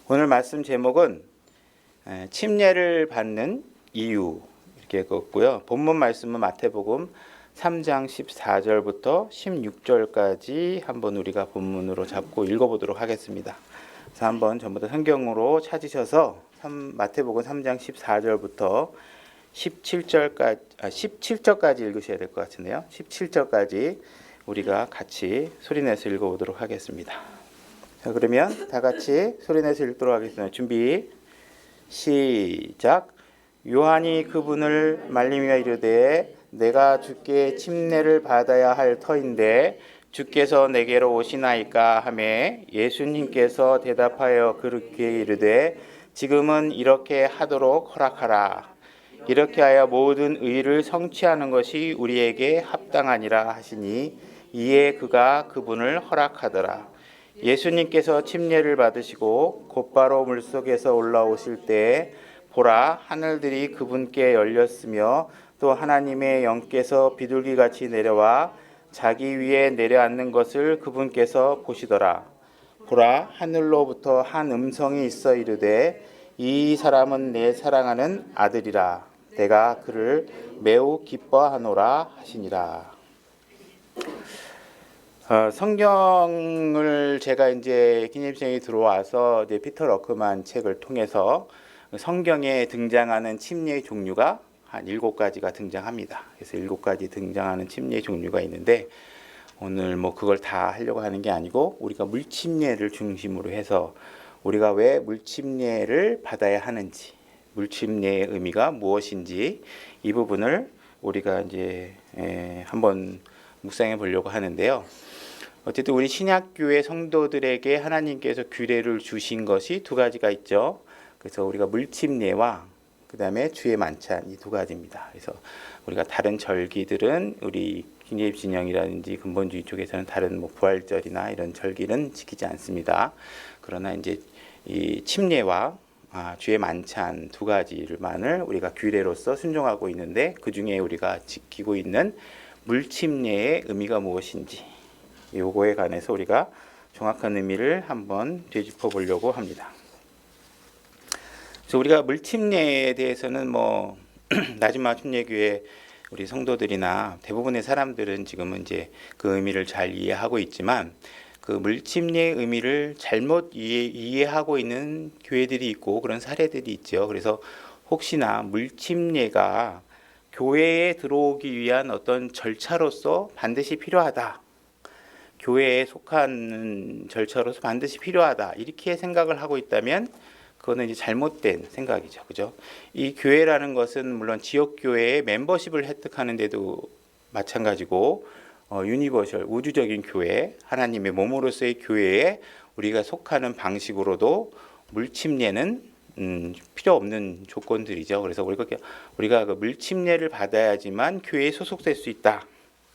오늘 말씀 제목은 침례를 받는 이유 이렇게 읽었고요. 본문 말씀은 마태복음 3장 14절부터 16절까지 한번 우리가 본문으로 잡고 읽어보도록 하겠습니다. 그래서 한번 전부 다 성경으로 찾으셔서 마태복음 3장 14절부터 17절까지 읽으셔야 될 것 같은데요. 17절까지 우리가 같이 소리내서 읽어보도록 하겠습니다. 자, 그러면 다 같이 소리내서 읽도록 하겠습니다. 준비 시작. 요한이 그분을 말리며 이르되 내가 주께 침례를 받아야 할 터인데 주께서 내게로 오시나이까 하매 예수님께서 대답하여 그렇게 이르되 지금은 이렇게 하도록 허락하라. 이렇게 하여 모든 의를 성취하는 것이 우리에게 합당하니라 하시니 이에 그가 그분을 허락하더라. 예수님께서 침례를 받으시고 곧바로 물속에서 올라오실 때 보라 하늘들이 그분께 열렸으며 또 하나님의 영께서 비둘기같이 내려와 자기 위에 내려앉는 것을 그분께서 보시더라. 보라 하늘로부터 한 음성이 있어 이르되 이 사람은 내 사랑하는 아들이라. 내가 그를 매우 기뻐하노라 하시니라. 성경을 제가 이제 기념생이 들어와서 이제 피터 러크만 책을 통해서 성경에 등장하는 침례의 종류가 한 7가지가 등장합니다. 그래서 7가지 등장하는 침례의 종류가 있는데 오늘 뭐 그걸 다 하려고 하는 게 아니고 우리가 물침례를 중심으로 해서 우리가 왜 물침례를 받아야 하는지, 물침례의 의미가 무엇인지 이 부분을 우리가 이제 한번 묵상해 보려고 하는데요. 어쨌든 우리 신약교회 성도들에게 하나님께서 규례를 주신 것이 2가지가 있죠. 그래서 우리가 물침례와 그 다음에 주의 만찬 이 2가지입니다. 그래서 우리가 다른 절기들은 우리 신예입 진영이라든지 근본주의 쪽에서는 다른 뭐 부활절이나 이런 절기는 지키지 않습니다. 그러나 이제 이 침례와 주의 만찬 2가지만을 우리가 규례로서 순종하고 있는데 그 중에 우리가 지키고 있는 물침례의 의미가 무엇인지 요거에 관해서 우리가 정확한 의미를 한번 되짚어 보려고 합니다. 그래서 우리가 물침례에 대해서는 뭐 나지막 침례교회 우리 성도들이나 대부분의 사람들은 지금은 이제 그 의미를 잘 이해하고 있지만 그 물침례의 의미를 잘못 이해하고 있는 교회들이 있고 그런 사례들이 있죠. 그래서 혹시나 물침례가 교회에 들어오기 위한 어떤 절차로서 반드시 필요하다. 교회에 속하는 절차로서 반드시 필요하다. 이렇게 생각을 하고 있다면 그거는 이제 잘못된 생각이죠. 그죠? 이 교회라는 것은 물론 지역교회의 멤버십을 획득하는 데도 마찬가지고 유니버셜, 우주적인 교회, 하나님의 몸으로서의 교회에 우리가 속하는 방식으로도 물침례는 필요 없는 조건들이죠. 그래서 우리가 그 물침례를 받아야지만 교회에 소속될 수 있다.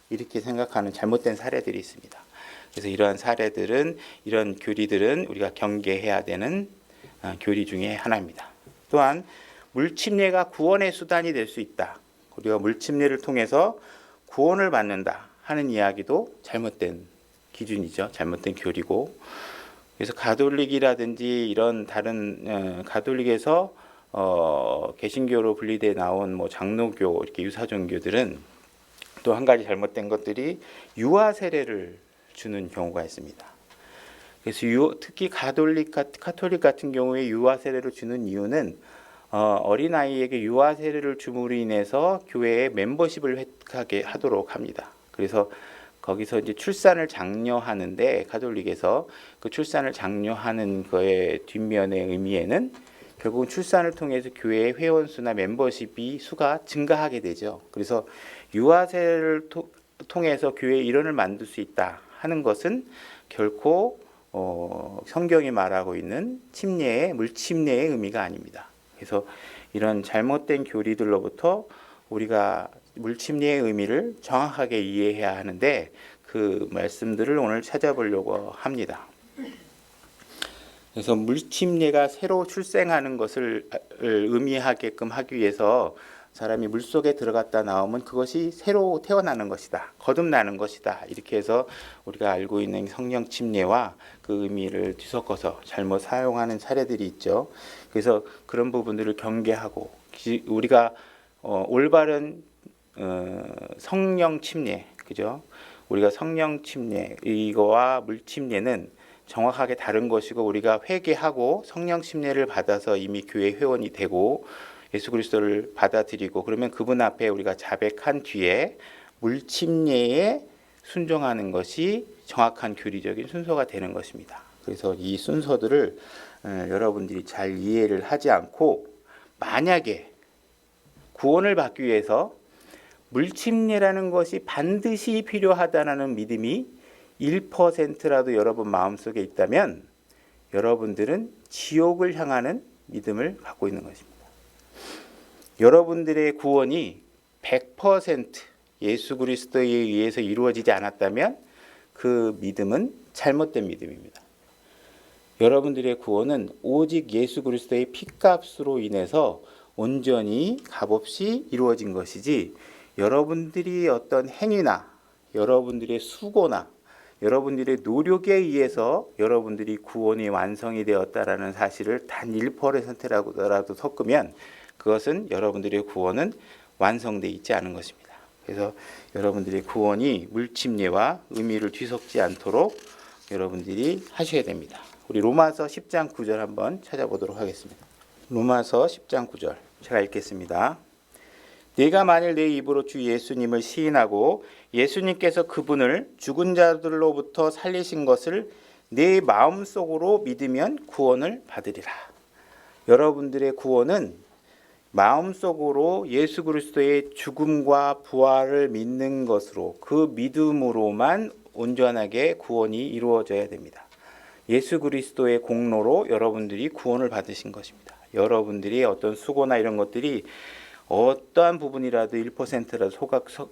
이렇게 생각하는 잘못된 사례들이 있습니다. 그래서 이러한 사례들은 이런 교리들은 우리가 경계해야 되는 교리 중에 하나입니다. 또한 물침례가 구원의 수단이 될 수 있다. 우리가 물침례를 통해서 구원을 받는다 하는 이야기도 잘못된 기준이죠. 잘못된 교리고. 그래서 가톨릭이라든지 이런 다른 가톨릭에서 개신교로 분리돼 나온 뭐 장로교 이렇게 유사 종교들은 또 한 가지 잘못된 것들이 유아 세례를 주는 경우가 있습니다. 그래서 특히 가톨릭 같은 경우에 유아 세례를 주는 이유는 어린 아이에게 유아 세례를 줌으로 인해서 교회의 멤버십을 획득하게 하도록 합니다. 그래서 거기서 이제 출산을 장려하는데 가톨릭에서 그 출산을 장려하는 거의 뒷면의 의미에는 결국은 출산을 통해서 교회의 회원 수나 멤버십이 수가 증가하게 되죠. 그래서 유아 세례를 통해서 교회의 일원을 만들 수 있다 하는 것은 결코 성경이 말하고 있는 침례의 물침례의 의미가 아닙니다. 그래서 이런 잘못된 교리들로부터 우리가 물침례의 의미를 정확하게 이해해야 하는데 그 말씀들을 오늘 찾아보려고 합니다. 그래서 물침례가 새로 출생하는 것을 의미하게끔 하기 위해서 사람이 물속에 들어갔다 나오면 그것이 새로 태어나는 것이다. 거듭나는 것이다. 이렇게 해서 우리가 알고 있는 성령 침례와 그 의미를 뒤섞어서 잘못 사용하는 사례들이 있죠. 그래서 그런 부분들을 경계하고 우리가 올바른 성령 침례, 그죠? 우리가 성령 침례 이거와 물 침례는 정확하게 다른 것이고, 우리가 회개하고 성령 침례를 받아서 이미 교회 회원이 되고 예수 그리스도를 받아들이고 그러면 그분 앞에 우리가 자백한 뒤에 물 침례에 순종하는 것이 정확한 교리적인 순서가 되는 것입니다. 그래서 이 순서들을 여러분들이 잘 이해를 하지 않고, 만약에 구원을 받기 위해서 물침례라는 것이 반드시 필요하다는 믿음이 1%라도 여러분 마음속에 있다면 여러분들은 지옥을 향하는 믿음을 갖고 있는 것입니다. 여러분들의 구원이 100% 예수 그리스도에 의해서 이루어지지 않았다면 그 믿음은 잘못된 믿음입니다. 여러분들의 구원은 오직 예수 그리스도의 피값으로 인해서 온전히 값없이 이루어진 것이지, 여러분들이 어떤 행위나 여러분들의 수고나 여러분들의 노력에 의해서 여러분들이 구원이 완성이 되었다라는 사실을 단 1%라도 섞으면 그것은 여러분들의 구원은 완성되어 있지 않은 것입니다. 그래서 여러분들의 구원이 물침례와 의미를 뒤섞지 않도록 여러분들이 하셔야 됩니다. 우리 로마서 10장 9절 한번 찾아보도록 하겠습니다. 로마서 10장 9절 제가 읽겠습니다. 네가 만일 내 입으로 주 예수님을 시인하고 예수님께서 그분을 죽은 자들로부터 살리신 것을 내 마음속으로 믿으면 구원을 받으리라. 여러분들의 구원은 마음속으로 예수 그리스도의 죽음과 부활을 믿는 것으로, 그 믿음으로만 온전하게 구원이 이루어져야 됩니다. 예수 그리스도의 공로로 여러분들이 구원을 받으신 것입니다. 여러분들이 어떤 수고나 이런 것들이 어떠한 부분이라도 1%라도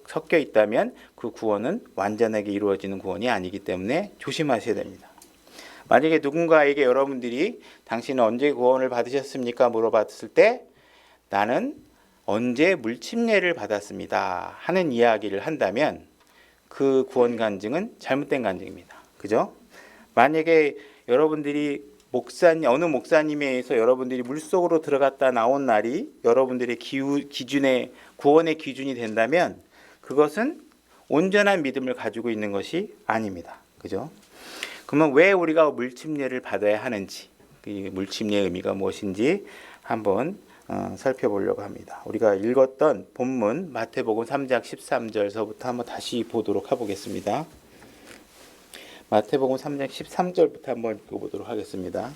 섞여 있다면 그 구원은 완전하게 이루어지는 구원이 아니기 때문에 조심하셔야 됩니다. 만약에 누군가에게 여러분들이 당신은 언제 구원을 받으셨습니까? 물어봤을 때 나는 언제 물침례를 받았습니다 하는 이야기를 한다면 그 구원 간증은 잘못된 간증입니다. 그죠? 만약에 여러분들이 어느 목사님에 의해서 여러분들이 물속으로 들어갔다 나온 날이 여러분들의 기준의 구원의 기준이 된다면 그것은 온전한 믿음을 가지고 있는 것이 아닙니다. 그죠? 그러면 왜 우리가 물침례를 받아야 하는지, 이 물침례의 의미가 무엇인지 한번 살펴보려고 합니다. 우리가 읽었던 본문 마태복음 3장 13절서부터 한번 다시 보도록 해보겠습니다. 마태복음 3장 13절부터 한번 읽어보도록 하겠습니다.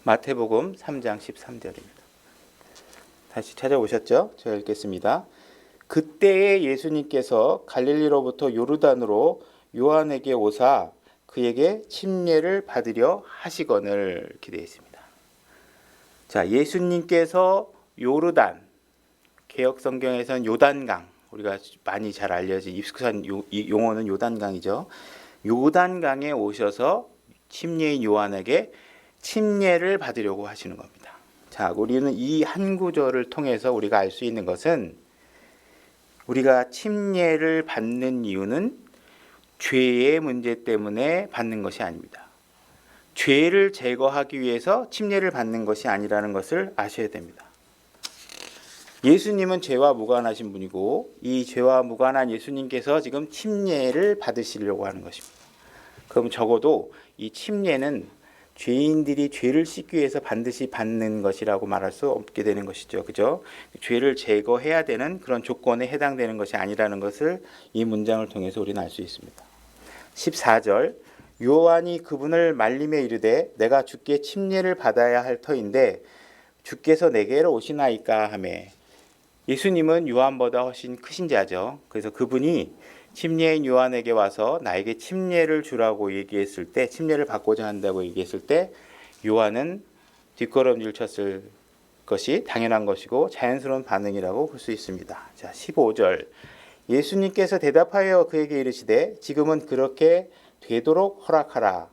마태복음 3장 13절입니다. 다시 찾아오셨죠? 제가 읽겠습니다. 그때에 예수님께서 갈릴리로부터 요르단으로 요한에게 오사 그에게 침례를 받으려 하시거늘, 이렇게 되어 있습니다. 자, 예수님께서 요르단, 개역 성경에서는 요단강, 우리가 많이 잘 알려진 익숙한 용어는 요단강이죠. 요단강에 오셔서 침례인 요한에게 침례를 받으려고 하시는 겁니다. 자, 우리는 이 한 구절을 통해서 우리가 알 수 있는 것은, 우리가 침례를 받는 이유는 죄의 문제 때문에 받는 것이 아닙니다. 죄를 제거하기 위해서 침례를 받는 것이 아니라는 것을 아셔야 됩니다. 예수님은 죄와 무관하신 분이고 이 죄와 무관한 예수님께서 지금 침례를 받으시려고 하는 것입니다. 그럼 적어도 이 침례는 죄인들이 죄를 씻기 위해서 반드시 받는 것이라고 말할 수 없게 되는 것이죠. 그죠? 죄를 제거해야 되는 그런 조건에 해당되는 것이 아니라는 것을 이 문장을 통해서 우리는 알 수 있습니다. 14절, 요한이 그분을 말림에 이르되 내가 주께 침례를 받아야 할 터인데 주께서 내게로 오시나이까 하매, 예수님은 요한보다 훨씬 크신 자죠. 그래서 그분이 침례인 요한에게 와서 나에게 침례를 주라고 얘기했을 때, 침례를 받고자 한다고 얘기했을 때 요한은 뒷걸음질 쳤을 것이 당연한 것이고 자연스러운 반응이라고 볼 수 있습니다. 자, 15절, 예수님께서 대답하여 그에게 이르시되 지금은 그렇게 되도록 허락하라.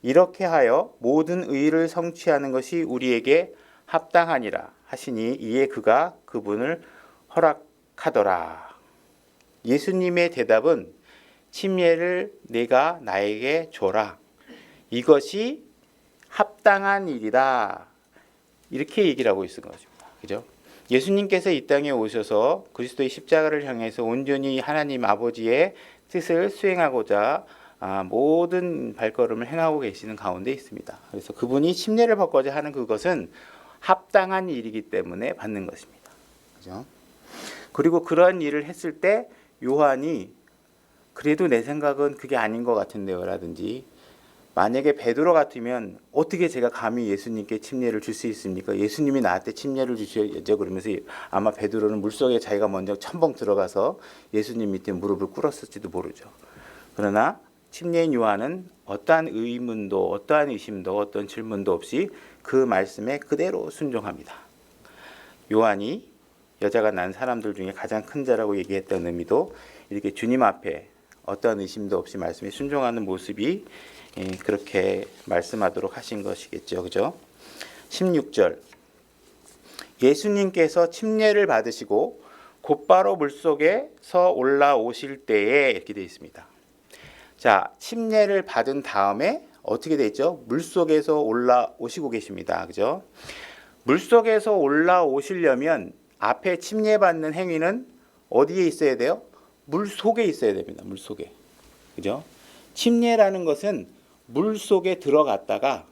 이렇게 하여 모든 의를 성취하는 것이 우리에게 합당하니라 하시니, 이에 그가 그분을 허락하더라. 예수님의 대답은 침례를 내가 나에게 줘라. 이것이 합당한 일이다. 이렇게 얘기를 하고 있는 것입니다. 그죠? 예수님께서 이 땅에 오셔서 그리스도의 십자가를 향해서 온전히 하나님 아버지의 뜻을 수행하고자 모든 발걸음을 행하고 계시는 가운데 있습니다. 그래서 그분이 침례를 받고자 하는 그것은 합당한 일이기 때문에 받는 것입니다. 그죠? 그리고 그러한 일을 했을 때 요한이 그래도 내 생각은 그게 아닌 것 같은데요 라든지, 만약에 베드로 같으면 어떻게 제가 감히 예수님께 침례를 줄 수 있습니까? 예수님이 나한테 침례를 주셔야죠. 그러면서 아마 베드로는 물속에 자기가 먼저 첨벙 들어가서 예수님 밑에 무릎을 꿇었을지도 모르죠. 그러나 침례인 요한은 어떠한 의문도 어떠한 의심도 어떤 질문도 없이 그 말씀에 그대로 순종합니다. 요한이 여자가 난 사람들 중에 가장 큰 자라고 얘기했던 의미도 이렇게 주님 앞에 어떠한 의심도 없이 말씀에 순종하는 모습이 그렇게 말씀하도록 하신 것이겠죠. 그죠? 16절. 예수님께서 침례를 받으시고 곧바로 물속에서 올라오실 때에 이렇게 되어 있습니다. 자, 침례를 받은 다음에 어떻게 되어 있죠? 물속에서 올라오시고 계십니다. 그죠? 물속에서 올라오시려면 앞에 침례받는 행위는 어디에 있어야 돼요? 물 속에 있어야 됩니다. 물 속에. 그죠? 침례라는 것은 물 속에 들어갔다가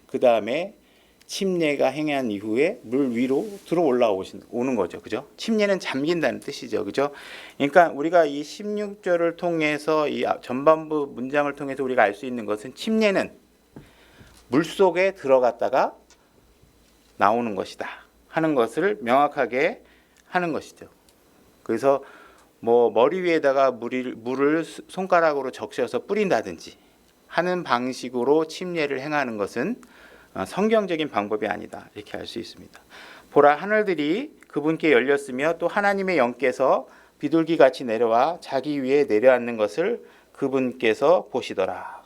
그 다음에 침례가 행한 이후에 물 위로 들어 올라오는 거죠. 그죠? 침례는 잠긴다는 뜻이죠. 그죠? 그러니까 우리가 이 16절을 통해서 이 전반부 문장을 통해서 우리가 알 수 있는 것은 침례는 물 속에 들어갔다가 나오는 것이다 하는 것을 명확하게 하는 것이죠. 그래서 뭐 머리 위에다가 물을 손가락으로 적셔서 뿌린다든지 하는 방식으로 침례를 행하는 것은 성경적인 방법이 아니다 이렇게 알 수 있습니다. 보라, 하늘들이 그분께 열렸으며 또 하나님의 영께서 비둘기같이 내려와 자기 위에 내려앉는 것을 그분께서 보시더라.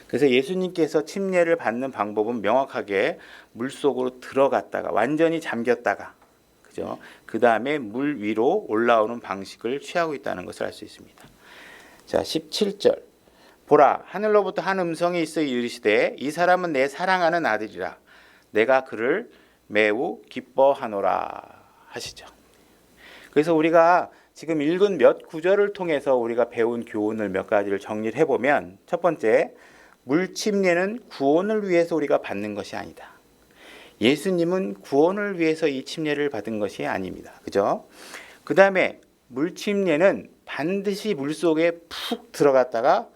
그래서 예수님께서 침례를 받는 방법은 명확하게 물속으로 들어갔다가 완전히 잠겼다가, 그죠? 그 다음에 물 위로 올라오는 방식을 취하고 있다는 것을 알 수 있습니다. 자, 17절. 보라, 하늘로부터 한 음성이 있어 이르시되 이 사람은 내 사랑하는 아들이라 내가 그를 매우 기뻐하노라 하시죠. 그래서 우리가 지금 읽은 몇 구절을 통해서 우리가 배운 교훈을 몇 가지를 정리를 해보면, 첫 번째, 물침례는 구원을 위해서 우리가 받는 것이 아니다. 예수님은 구원을 위해서 이 침례를 받은 것이 아닙니다. 그죠? 그 다음에 물침례는 반드시 물속에 푹 들어갔다가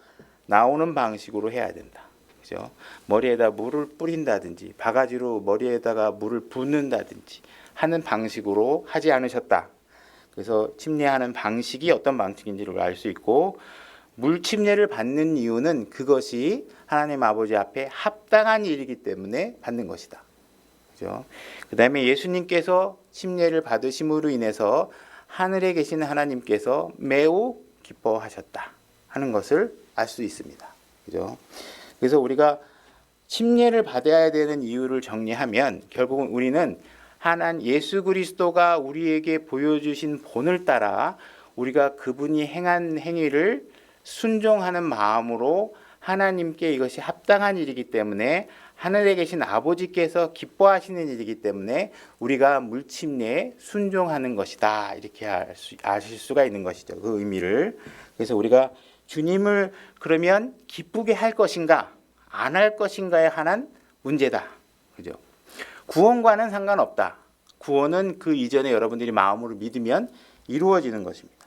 나오는 방식으로 해야 된다. 그죠? 머리에다 물을 뿌린다든지 바가지로 머리에다가 물을 붓는다든지 하는 방식으로 하지 않으셨다. 그래서 침례하는 방식이 어떤 방식인지를 알 수 있고, 물침례를 받는 이유는 그것이 하나님 아버지 앞에 합당한 일이기 때문에 받는 것이다. 그죠? 그 다음에 예수님께서 침례를 받으심으로 인해서 하늘에 계신 하나님께서 매우 기뻐하셨다 하는 것을 알 수 있습니다. 그죠? 그래서 우리가 침례를 받아야 되는 이유를 정리하면 결국은 우리는 예수 그리스도가 우리에게 보여주신 본을 따라 우리가 그분이 행한 행위를 순종하는 마음으로 하나님께 이것이 합당한 일이기 때문에, 하늘에 계신 아버지께서 기뻐하시는 일이기 때문에 우리가 물침례에 순종하는 것이다 이렇게 아실 수가 있는 것이죠. 그 의미를. 그래서 우리가 주님을 그러면 기쁘게 할 것인가 안 할 것인가에 관한 문제다. 그죠? 구원과는 상관없다. 구원은 그 이전에 여러분들이 마음으로 믿으면 이루어지는 것입니다.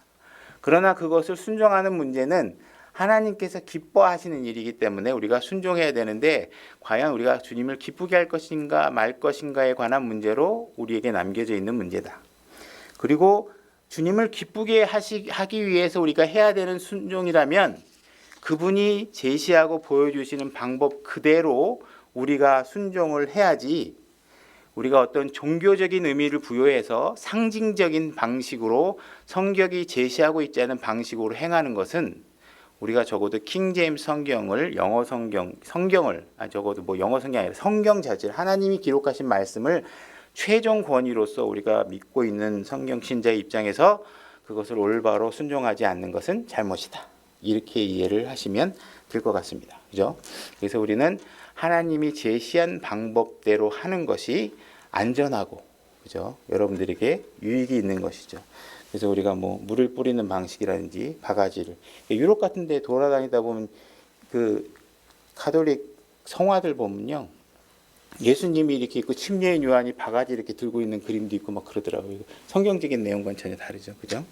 그러나 그것을 순종하는 문제는 하나님께서 기뻐하시는 일이기 때문에 우리가 순종해야 되는데, 과연 우리가 주님을 기쁘게 할 것인가 말 것인가에 관한 문제로 우리에게 남겨져 있는 문제다. 그리고 주님을 기쁘게 하기 위해서 우리가 해야 되는 순종이라면 그분이 제시하고 보여주시는 방법 그대로 우리가 순종을 해야지, 우리가 어떤 종교적인 의미를 부여해서 상징적인 방식으로 성경이 제시하고 있지 않은 방식으로 행하는 것은 우리가 적어도 킹제임스 성경을 적어도 영어 성경이 아니라 성경 자체를, 하나님이 기록하신 말씀을 최종 권위로서 우리가 믿고 있는 성경 신자의 입장에서 그것을 올바로 순종하지 않는 것은 잘못이다. 이렇게 이해를 하시면 될 것 같습니다. 그죠? 그래서 우리는 하나님이 제시한 방법대로 하는 것이 안전하고, 그죠? 여러분들에게 유익이 있는 것이죠. 그래서 우리가 뭐 물을 뿌리는 방식이라든지 바가지를, 유럽 같은 데 돌아다니다 보면 그 가톨릭 성화들 보면요, 예수님이 이렇게 있고 침례인 요한이 바가지 이렇게 들고 있는 그림도 있고 막 그러더라고요. 성경적인 내용과는 전혀 다르죠. 그죠?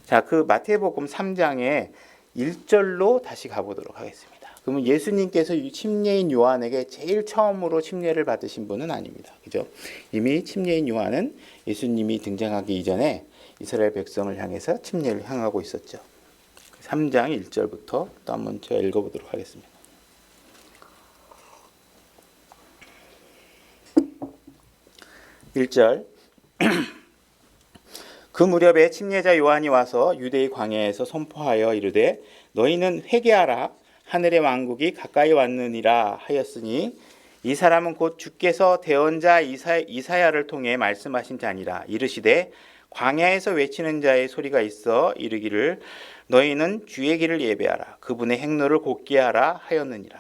자, 그 마태복음 3장에 1절로 다시 가보도록 하겠습니다. 그러면 예수님께서 침례인 요한에게 제일 처음으로 침례를 받으신 분은 아닙니다. 그죠? 이미 침례인 요한은 예수님이 등장하기 이전에 이스라엘 백성을 향해서 침례를 향하고 있었죠. 3장 1절부터 또 한번 제가 읽어보도록 하겠습니다. 1절. 그 무렵에 침례자 요한이 와서 유대의 광야에서 선포하여 이르되 너희는 회개하라 하늘의 왕국이 가까이 왔느니라 하였으니 이 사람은 곧 주께서 대언자 이사야를 통해 말씀하신 자니라. 이르시되 광야에서 외치는 자의 소리가 있어 이르기를 너희는 주의 길을 예배하라 그분의 행로를 곧게 하라 하였느니라.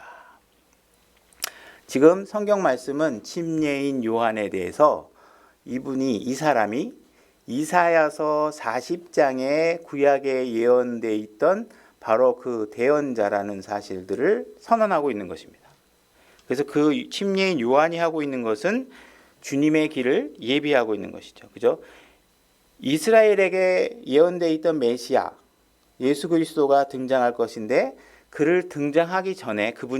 지금 성경 말씀은 침례인 요한에 대해서 이 사람이 이사야서 40장에 구약에 예언되어 있던 바로 그 대언자라는 사실들을 선언하고 있는 것입니다. 그래서 그 침례인 요한이 하고 있는 것은 주님의 길을 예비하고 있는 것이죠. 그죠? 이스라엘에게 예언되어 있던 메시아 예수 그리스도가 등장할 것인데 그분이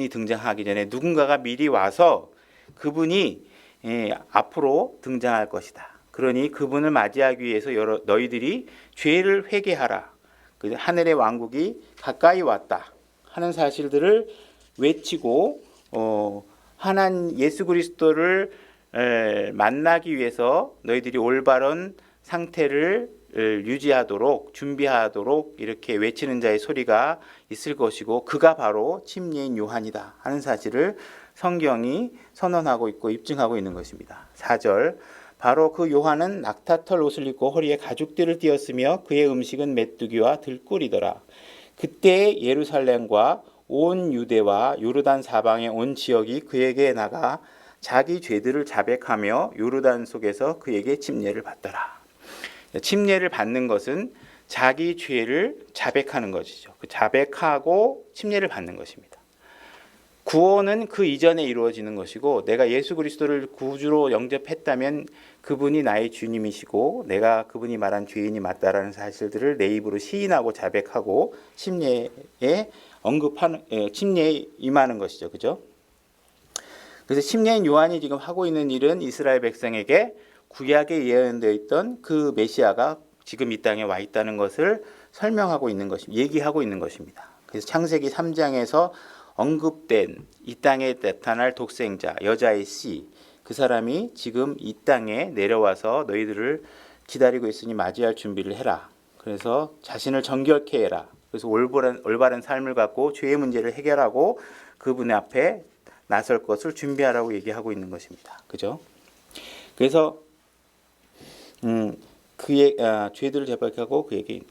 등장하기 전에 누군가가 미리 와서 그분이 앞으로 등장할 것이다. 그러니 그분을 맞이하기 위해서 너희들이 죄를 회개하라. 하늘의 왕국이 가까이 왔다 하는 사실들을 외치고 하나님 예수 그리스도를 만나기 위해서 너희들이 올바른 상태를 유지하도록 준비하도록 이렇게 외치는 자의 소리가 있을 것이고 그가 바로 침례인 요한이다 하는 사실을 성경이 선언하고 있고 입증하고 있는 것입니다. 4절. 바로 그 요한은 낙타털 옷을 입고 허리에 가죽띠를 띠었으며 그의 음식은 메뚜기와 들꿀이더라. 그때 예루살렘과 온 유대와 요르단 사방의 온 지역이 그에게 나가 자기 죄들을 자백하며 요르단 속에서 그에게 침례를 받더라. 침례를 받는 것은 자기 죄를 자백하는 것이죠. 자백하고 침례를 받는 것입니다. 구원은 그 이전에 이루어지는 것이고 내가 예수 그리스도를 구주로 영접했다면 그분이 나의 주님이시고 내가 그분이 말한 죄인이 맞다라는 사실들을 내 입으로 시인하고 자백하고 침례에 임하는 것이죠. 그죠? 그래서 침례인 요한이 지금 하고 있는 일은 이스라엘 백성에게 구약에 예언되어 있던 그 메시아가 지금 이 땅에 와 있다는 것을 설명하고 있는 것입니다. 얘기하고 있는 것입니다. 그래서 창세기 3장에서 언급된 이 땅에 나타날 독생자 여자의 씨 그 사람이 지금 이 땅에 내려와서 너희들을 기다리고 있으니 맞이할 준비를 해라. 그래서 자신을 정결케 해라. 그래서 올바른 삶을 갖고 죄의 문제를 해결하고 그분 앞에 나설 것을 준비하라고 얘기하고 있는 것입니다. 그죠? 그래서 그의 죄들을 자백하고 그에게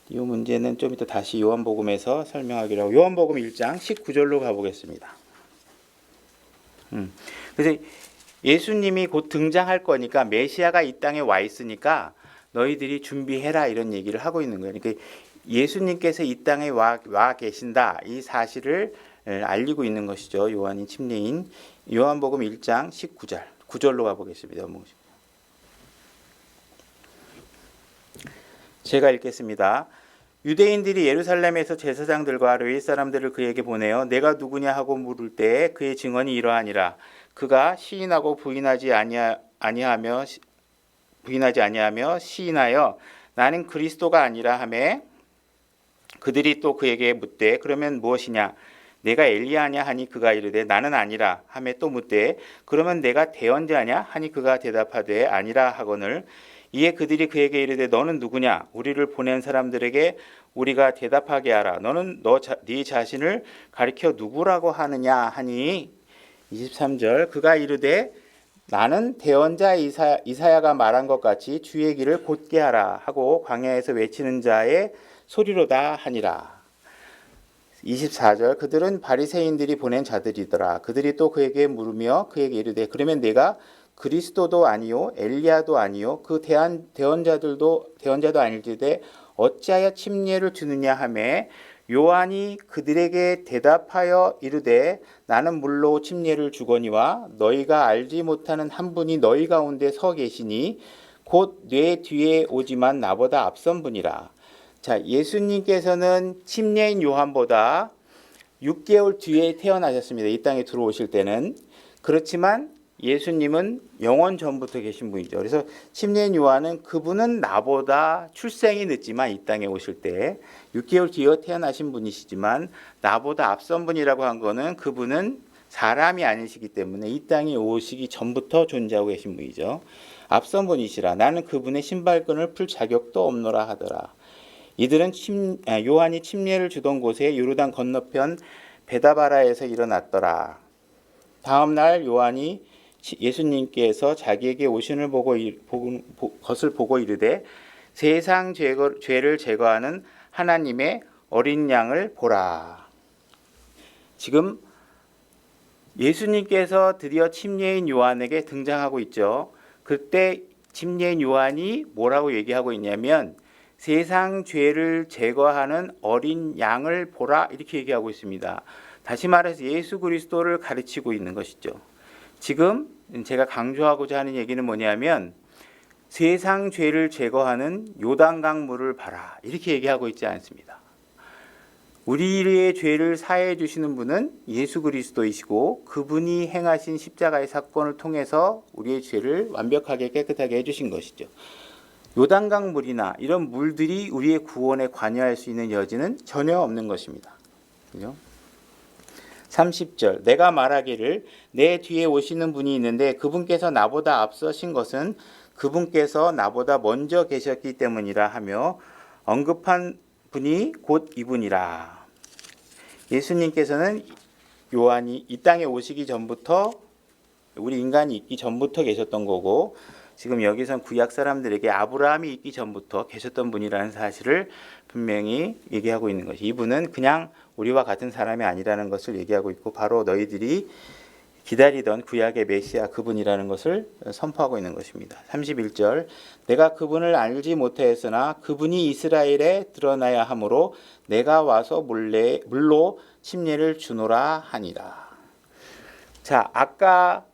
이 문제는 좀 이따 다시 요한복음에서 설명하기로 하고 요한복음 1장 19절로 가보겠습니다. 그래서 예수님이 곧 등장할 거니까 메시아가 이 땅에 와 있으니까 너희들이 준비해라 이런 얘기를 하고 있는 거예요. 그러니까 예수님께서 이 땅에 와 계신다 이 사실을 알리고 있는 것이죠. 요한이 침례인 요한복음 1장 19절 9절로 가보겠습니다. 제가 읽겠습니다. 유대인들이 예루살렘에서 제사장들과 레위 사람들을 그에게 보내어 내가 누구냐 하고 물을 때에 그의 증언이 이러하니라. 그가 시인하고 부인하지 아니하며 시인하여 나는 그리스도가 아니라 하매 그들이 또 그에게 묻되 그러면 무엇이냐 내가 엘리야냐 하니 그가 이르되 나는 아니라 하매 또 묻되 그러면 내가 대언자냐 하니 그가 대답하되 아니라 하거늘 이에 그들이 그에게 이르되 너는 누구냐 우리를 보낸 사람들에게 우리가 대답하게 하라 너는 네 자신을 가리켜 누구라고 하느냐 하니 23절 그가 이르되 나는 대언자 이사야가 말한 것 같이 주의 길을 곧게 하라 하고 광야에서 외치는 자의 소리로다 하니라. 24절 그들은 바리새인들이 보낸 자들이더라. 그들이 또 그에게 물으며 그에게 이르되 그러면 내가 그리스도도 아니요 엘리야도 아니요 그 대언자도 아닐지되 어찌하여 침례를 주느냐 하매 요한이 그들에게 대답하여 이르되 나는 물로 침례를 주거니와 너희가 알지 못하는 한 분이 너희 가운데 서 계시니 곧 내 뒤에 오지만 나보다 앞선 분이라. 자, 예수님께서는 침례인 요한보다 6개월 뒤에 태어나셨습니다. 이 땅에 들어오실 때는. 그렇지만 예수님은 영원 전부터 계신 분이죠. 그래서 침례인 요한은 그분은 나보다 출생이 늦지만 이 땅에 오실 때 6개월 뒤에 태어나신 분이시지만 나보다 앞선 분이라고 한 거는 그분은 사람이 아니시기 때문에 이 땅에 오시기 전부터 존재하고 계신 분이죠. 앞선 분이시라. 나는 그분의 신발끈을 풀 자격도 없노라 하더라. 이들은 요한이 침례를 주던 곳에 요르단 건너편 베다바라에서 일어났더라. 다음 날 요한이 예수님께서 자기에게 오시는 것을 보고 이르되 세상 죄를 제거하는 하나님의 어린 양을 보라. 지금 예수님께서 드디어 침례인 요한에게 등장하고 있죠. 그때 침례인 요한이 뭐라고 얘기하고 있냐면 세상 죄를 제거하는 어린 양을 보라 이렇게 얘기하고 있습니다. 다시 말해서 예수 그리스도를 가르치고 있는 것이죠. 지금 제가 강조하고자 하는 얘기는 뭐냐면 세상 죄를 제거하는 요단강 물을 봐라 이렇게 얘기하고 있지 않습니다. 우리의 죄를 사해 주시는 분은 예수 그리스도이시고 그분이 행하신 십자가의 사건을 통해서 우리의 죄를 완벽하게 깨끗하게 해주신 것이죠. 요단강 물이나 이런 물들이 우리의 구원에 관여할 수 있는 여지는 전혀 없는 것입니다. 그죠? 30절 내가 말하기를 내 뒤에 오시는 분이 있는데 그분께서 나보다 앞서신 것은 그분께서 나보다 먼저 계셨기 때문이라 하며 언급한 분이 곧 이분이라. 예수님께서는 요한이 이 땅에 오시기 전부터 우리 인간이 있기 전부터 계셨던 거고 지금 여기선 구약 사람들에게 아브라함이 있기 전부터 계셨던 분이라는 사실을 분명히 얘기하고 있는 것이 이분은 그냥 우리와 같은 사람이 아니라는 것을 얘기하고 있고 바로 너희들이 기다리던 구약의 메시아 그분이라는 것을 선포하고 있는 것입니다. 31절 내가 그분을 알지 못하였으나 그분이 이스라엘에 드러나야 하므로 내가 와서 물로 침례를 주노라 하니라. 자, 아까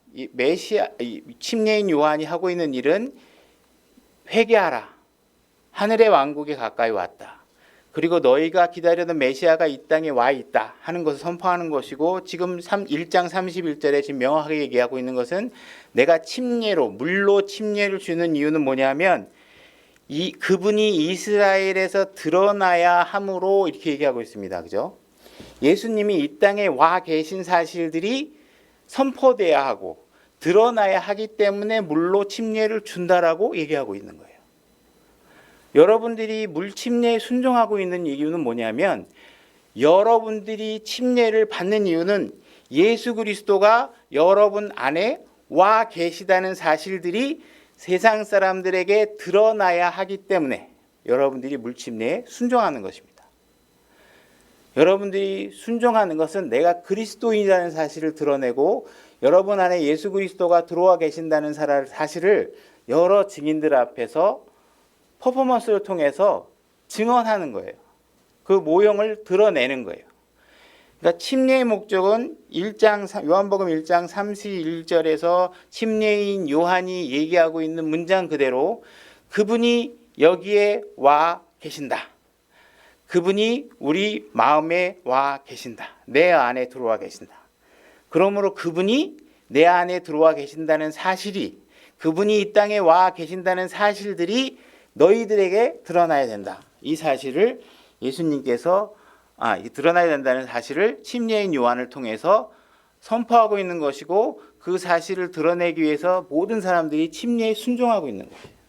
침례인 요한이 하고 있는 일은 회개하라. 하늘의 왕국이 가까이 왔다. 그리고 너희가 기다리던 메시아가 이 땅에 와 있다 하는 것을 선포하는 것이고 지금 1장 31절에 지금 명확하게 얘기하고 있는 것은 내가 물로 침례를 주는 이유는 뭐냐면 그분이 이스라엘에서 드러나야 함으로 이렇게 얘기하고 있습니다. 그죠? 예수님이 이 땅에 와 계신 사실들이 선포돼야 하고 드러나야 하기 때문에 물로 침례를 준다라고 얘기하고 있는 거예요. 여러분들이 물 침례에 순종하고 있는 이유는 뭐냐면 여러분들이 침례를 받는 이유는 예수 그리스도가 여러분 안에 와 계시다는 사실들이 세상 사람들에게 드러나야 하기 때문에 여러분들이 물 침례에 순종하는 것입니다. 여러분들이 순종하는 것은 내가 그리스도인이라는 사실을 드러내고 여러분 안에 예수 그리스도가 들어와 계신다는 사실을 여러 증인들 앞에서 퍼포먼스를 통해서 증언하는 거예요. 그 모형을 드러내는 거예요. 그러니까 침례의 목적은 요한복음 1장 31절에서 침례인 요한이 얘기하고 있는 문장 그대로 그분이 여기에 와 계신다. 그분이 우리 마음에 와 계신다. 내 안에 들어와 계신다. 그러므로 그분이 내 안에 들어와 계신다는 사실이 그분이 이 땅에 와 계신다는 사실들이 너희들에게 드러나야 된다. 이 사실을 예수님께서 드러나야 된다는 사실을 침례인 요한을 통해서 선포하고 있는 것이고 그 사실을 드러내기 위해서 모든 사람들이 침례에 순종하고 있는 거예요.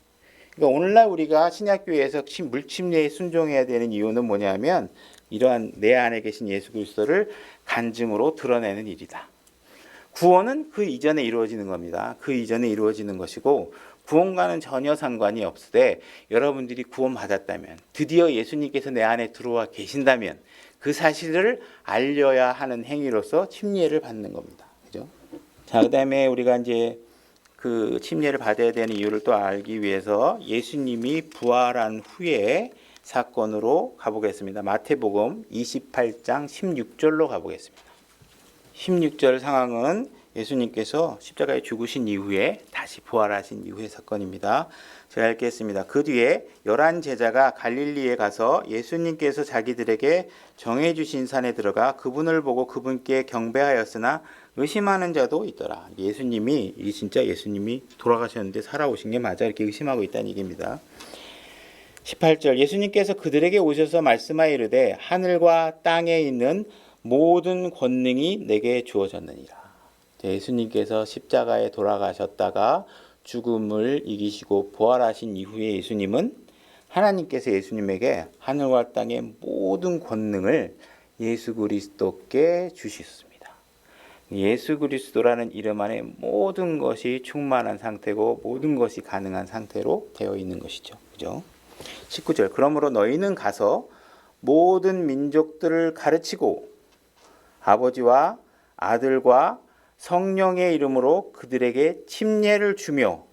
그러니까 오늘날 우리가 신약교회에서 물침례에 순종해야 되는 이유는 뭐냐면 이러한 내 안에 계신 예수 그리스도를 간증으로 드러내는 일이다. 구원은 그 이전에 이루어지는 겁니다. 그 이전에 이루어지는 것이고 구원과는 전혀 상관이 없으되 여러분들이 구원받았다면 드디어 예수님께서 내 안에 들어와 계신다면 그 사실을 알려야 하는 행위로서 침례를 받는 겁니다. 그죠? 자, 그다음에 우리가 이제 그 침례를 받아야 되는 이유를 또 알기 위해서 예수님이 부활한 후에 사건으로 가보겠습니다. 마태복음 28장 16절로 가보겠습니다. 16절 상황은 예수님께서 십자가에 죽으신 이후에 다시 부활하신 이후의 사건입니다. 제가 읽겠습니다. 그 뒤에 11 제자가 갈릴리에 가서 예수님께서 자기들에게 정해주신 산에 들어가 그분을 보고 그분께 경배하였으나 의심하는 자도 있더라. 예수님이 이게 진짜 예수님이 돌아가셨는데 살아오신 게 맞아 이렇게 의심하고 있다는 얘기입니다. 18절 예수님께서 그들에게 오셔서 말씀하여 이르되 하늘과 땅에 있는 모든 권능이 내게 주어졌느니라. 예수님께서 십자가에 돌아가셨다가 죽음을 이기시고 부활하신 이후에 예수님은 하나님께서 예수님에게 하늘과 땅의 모든 권능을 예수 그리스도께 주셨습니다. 예수 그리스도라는 이름 안에 모든 것이 충만한 상태고 모든 것이 가능한 상태로 되어 있는 것이죠. 그죠? 19절 그러므로 너희는 가서 모든 민족들을 가르치고 아버지와 아들과 성령의 이름으로 그들에게 침례를 주며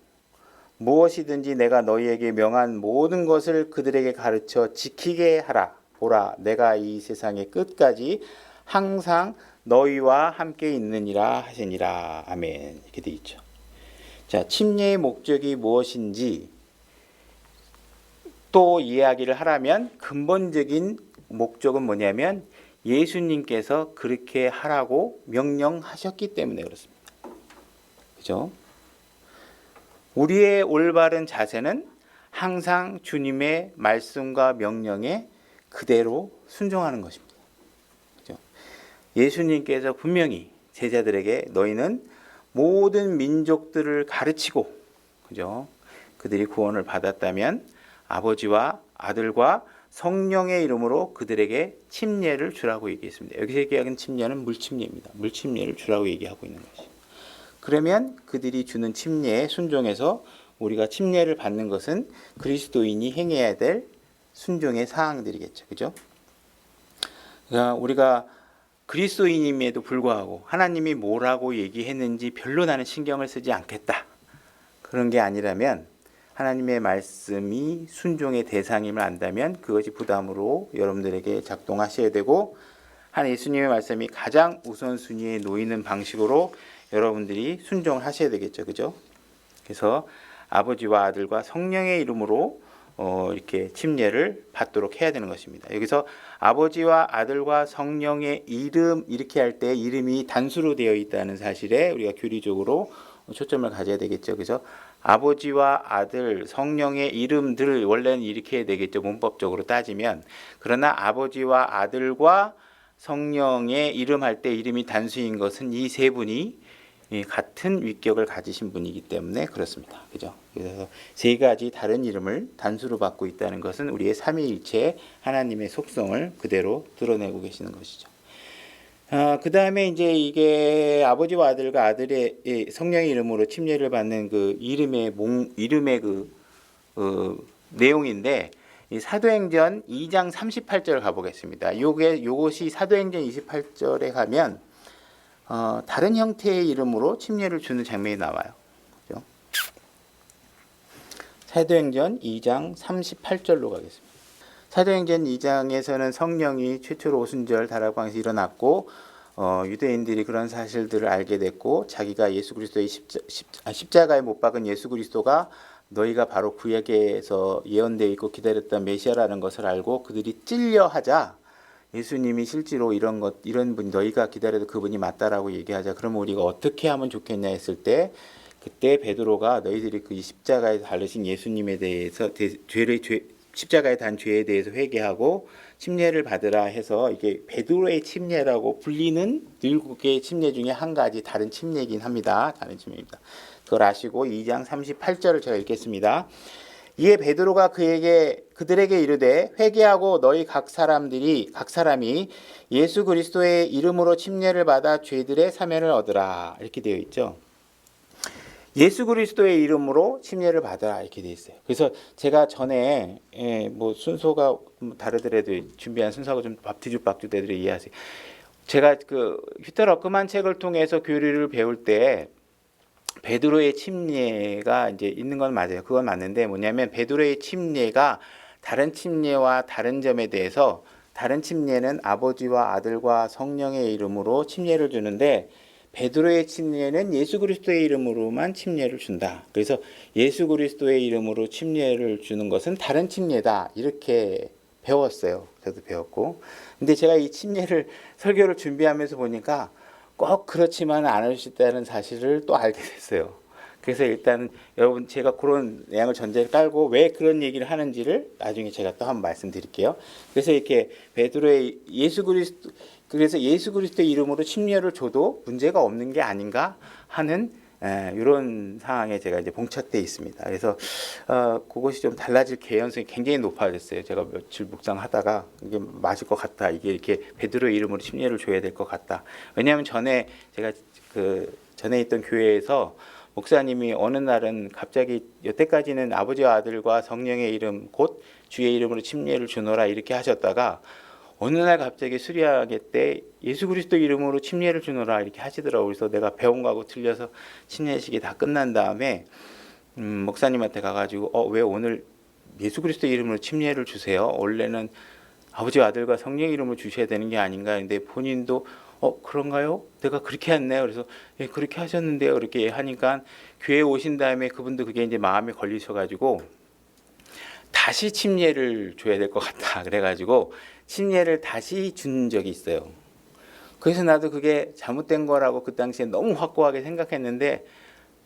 무엇이든지 내가 너희에게 명한 모든 것을 그들에게 가르쳐 지키게 하라. 보라, 내가 이 세상의 끝까지 항상 너희와 함께 있느니라 하시니라. 아멘. 이렇게 되어 있죠. 자, 침례의 목적이 무엇인지 또 이야기를 하라면 근본적인 목적은 뭐냐면 예수님께서 그렇게 하라고 명령하셨기 때문에 그렇습니다. 그죠? 우리의 올바른 자세는 항상 주님의 말씀과 명령에 그대로 순종하는 것입니다. 그죠? 예수님께서 분명히 제자들에게 너희는 모든 민족들을 가르치고, 그죠? 그들이 구원을 받았다면 아버지와 아들과 성령의 이름으로 그들에게 침례를 주라고 얘기했습니다. 여기서 얘기하는 침례는 물침례입니다. 물침례를 주라고 얘기하고 있는 것이죠. 그러면 그들이 주는 침례에 순종해서 우리가 침례를 받는 것은 그리스도인이 행해야 될 순종의 사항들이겠죠. 그죠? 그러니까 우리가 그리스도인임에도 불구하고 하나님이 뭐라고 얘기했는지 별로 나는 신경을 쓰지 않겠다. 그런 게 아니라면 하나님의 말씀이 순종의 대상임을 안다면 그것이 부담으로 여러분들에게 작동하셔야 되고 한 예수님의 말씀이 가장 우선순위에 놓이는 방식으로 여러분들이 순종을 하셔야 되겠죠. 그죠? 그래서 아버지와 아들과 성령의 이름으로 이렇게 침례를 받도록 해야 되는 것입니다. 여기서 아버지와 아들과 성령의 이름 이렇게 할 때 이름이 단수로 되어 있다는 사실에 우리가 교리적으로 초점을 가져야 되겠죠. 그래서 아버지와 아들, 성령의 이름들 원래는 이렇게 해야 되겠죠. 문법적으로 따지면. 그러나 아버지와 아들과 성령의 이름 할 때 이름이 단수인 것은 이 세 분이 같은 위격을 가지신 분이기 때문에 그렇습니다. 그죠? 그래서 세 가지 다른 이름을 단수로 받고 있다는 것은 우리의 삼위일체 하나님의 속성을 그대로 드러내고 계시는 것이죠. 그 다음에 이제 이게 아버지와 아들과 아들의 성령의 이름으로 침례를 받는 그 이름의 내용인데 이 사도행전 2장 38절 가보겠습니다. 요것이 사도행전 28절에 가면 다른 형태의 이름으로 침례를 주는 장면이 나와요. 그죠? 사도행전 2장 38절로 가겠습니다. 사도행전 2장에서는 성령이 최초로 오순절 다락방에서 일어났고 유대인들이 그런 사실들을 알게 됐고 자기가 예수 그리스도의 십자가에 못 박은 예수 그리스도가 너희가 바로 구약에서 예언되어 있고 기다렸던 메시아라는 것을 알고 그들이 찔려하자 예수님이 실제로 이런 분 너희가 기다려도 그분이 맞다라고 얘기하자. 그러면 우리가 어떻게 하면 좋겠냐 했을 때 그때 베드로가 너희들이 그 십자가에 달리신 예수님에 대해서 십자가에 단 죄에 대해서 회개하고 침례를 받으라 해서 이게 베드로의 침례라고 불리는 7개의 침례 중에 한 가지 다른 침례이긴 합니다. 다른 침례입니다. 그걸 아시고 2장 38절을 제가 읽겠습니다. 이에 베드로가 그들에게 이르되 회개하고 너희 각 사람이 예수 그리스도의 이름으로 침례를 받아 죄들의 사면을 얻으라 이렇게 되어 있죠. 예수 그리스도의 이름으로 침례를 받으라 이렇게 되어 있어요. 그래서 제가 전에 뭐 순서가 다르더라도 준비한 순서가 좀 뒤죽박죽되더라도 이해하세요. 제가 그 휘터 러크만 책을 통해서 교리를 배울 때 베드로의 침례가 이제 있는 건 맞아요. 그건 맞는데 뭐냐면 베드로의 침례가 다른 침례와 다른 점에 대해서 다른 침례는 아버지와 아들과 성령의 이름으로 침례를 주는데 베드로의 침례는 예수 그리스도의 이름으로만 침례를 준다. 그래서 예수 그리스도의 이름으로 침례를 주는 것은 다른 침례다. 이렇게 배웠어요. 저도 배웠고. 근데 제가 이 침례를 설교를 준비하면서 보니까 꼭 그렇지만 않을 수 있다는 사실을 또 알게 됐어요. 그래서 일단 여러분 제가 그런 내용을 전제를 깔고 왜 그런 얘기를 하는지를 나중에 제가 또 한번 말씀드릴게요. 그래서 이렇게 베드로의 그래서 예수 그리스도의 이름으로 침례를 줘도 문제가 없는 게 아닌가 하는 이런 상황에 제가 이제 봉착돼 있습니다. 그래서 그것이 좀 달라질 개연성이 굉장히 높아졌어요. 제가 며칠 묵상하다가 이게 맞을 것 같다. 이게 이렇게 베드로의 이름으로 침례를 줘야 될 것 같다. 왜냐하면 제가 전에 있던 교회에서 목사님이 어느 날은 갑자기 여태까지는 아버지와 아들과 성령의 이름 곧 주의 이름으로 침례를 주노라 이렇게 하셨다가 어느 날 갑자기 수리하게 때 예수 그리스도 이름으로 침례를 주노라 이렇게 하시더라고요. 그래서 내가 배운 거하고 틀려서 침례식이 다 끝난 다음에 목사님한테 가가지고 왜 오늘 예수 그리스도 이름으로 침례를 주세요? 원래는 아버지와 아들과 성령 이름으로 주셔야 되는 게 아닌가 근데 본인도 그런가요? 내가 그렇게 했네요. 그래서 예, 그렇게 하셨는데요. 그렇게 하니까 교회 오신 다음에 그분도 그게 이제 마음에 걸리셔가지고 다시 침례를 줘야 될 것 같다. 그래가지고 침례를 다시 준 적이 있어요. 그래서 나도 그게 잘못된 거라고 그 당시에 너무 확고하게 생각했는데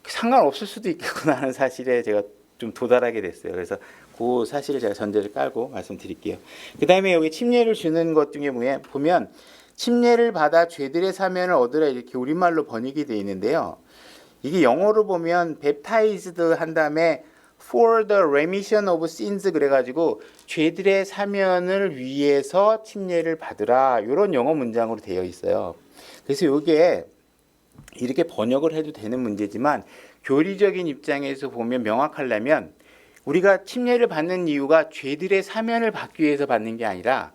상관없을 수도 있겠구나 하는 사실에 제가 좀 도달하게 됐어요. 그래서 그 사실을 제가 전제를 깔고 말씀드릴게요. 그 다음에 여기 침례를 주는 것 중에 보면 침례를 받아 죄들의 사면을 얻으라 이렇게 우리말로 번역이 되어 있는데요. 이게 영어로 보면 baptized 한 다음에 for the remission of sins 그래가지고 죄들의 사면을 위해서 침례를 받으라 이런 영어 문장으로 되어 있어요. 그래서 이게 이렇게 번역을 해도 되는 문제지만 교리적인 입장에서 보면 명확하려면 우리가 침례를 받는 이유가 죄들의 사면을 받기 위해서 받는 게 아니라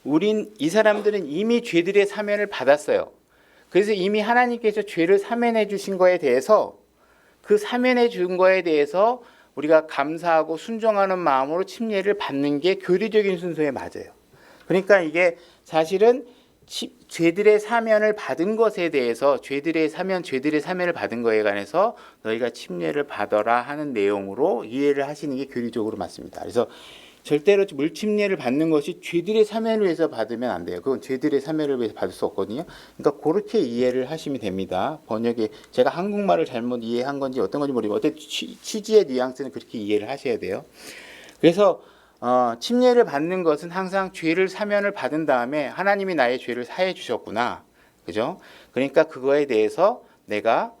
이 사람들은 이미 죄들의 사면을 받았어요. 그래서 이미 하나님께서 죄를 사면해 주신 거에 대해서 그 사면해 준 거에 대해서 우리가 감사하고 순종하는 마음으로 침례를 받는 게 교리적인 순서에 맞아요. 그러니까 이게 사실은 죄들의 사면을 받은 것에 대해서 죄들의 사면을 받은 거에 관해서 너희가 침례를 받아라 하는 내용으로 이해를 하시는 게 교리적으로 맞습니다. 그래서 절대로 물침례를 받는 것이 죄들의 사면을 위해서 받으면 안 돼요. 그건 죄들의 사면을 위해서 받을 수 없거든요. 그러니까 그렇게 이해를 하시면 됩니다. 번역에 제가 한국말을 잘못 이해한 건지 어떤 건지 모르겠고 어떤 취지의 뉘앙스는 그렇게 이해를 하셔야 돼요. 그래서 침례를 받는 것은 항상 죄를 사면을 받은 다음에 하나님이 나의 죄를 사해 주셨구나. 그죠? 그러니까 그거에 대해서 내가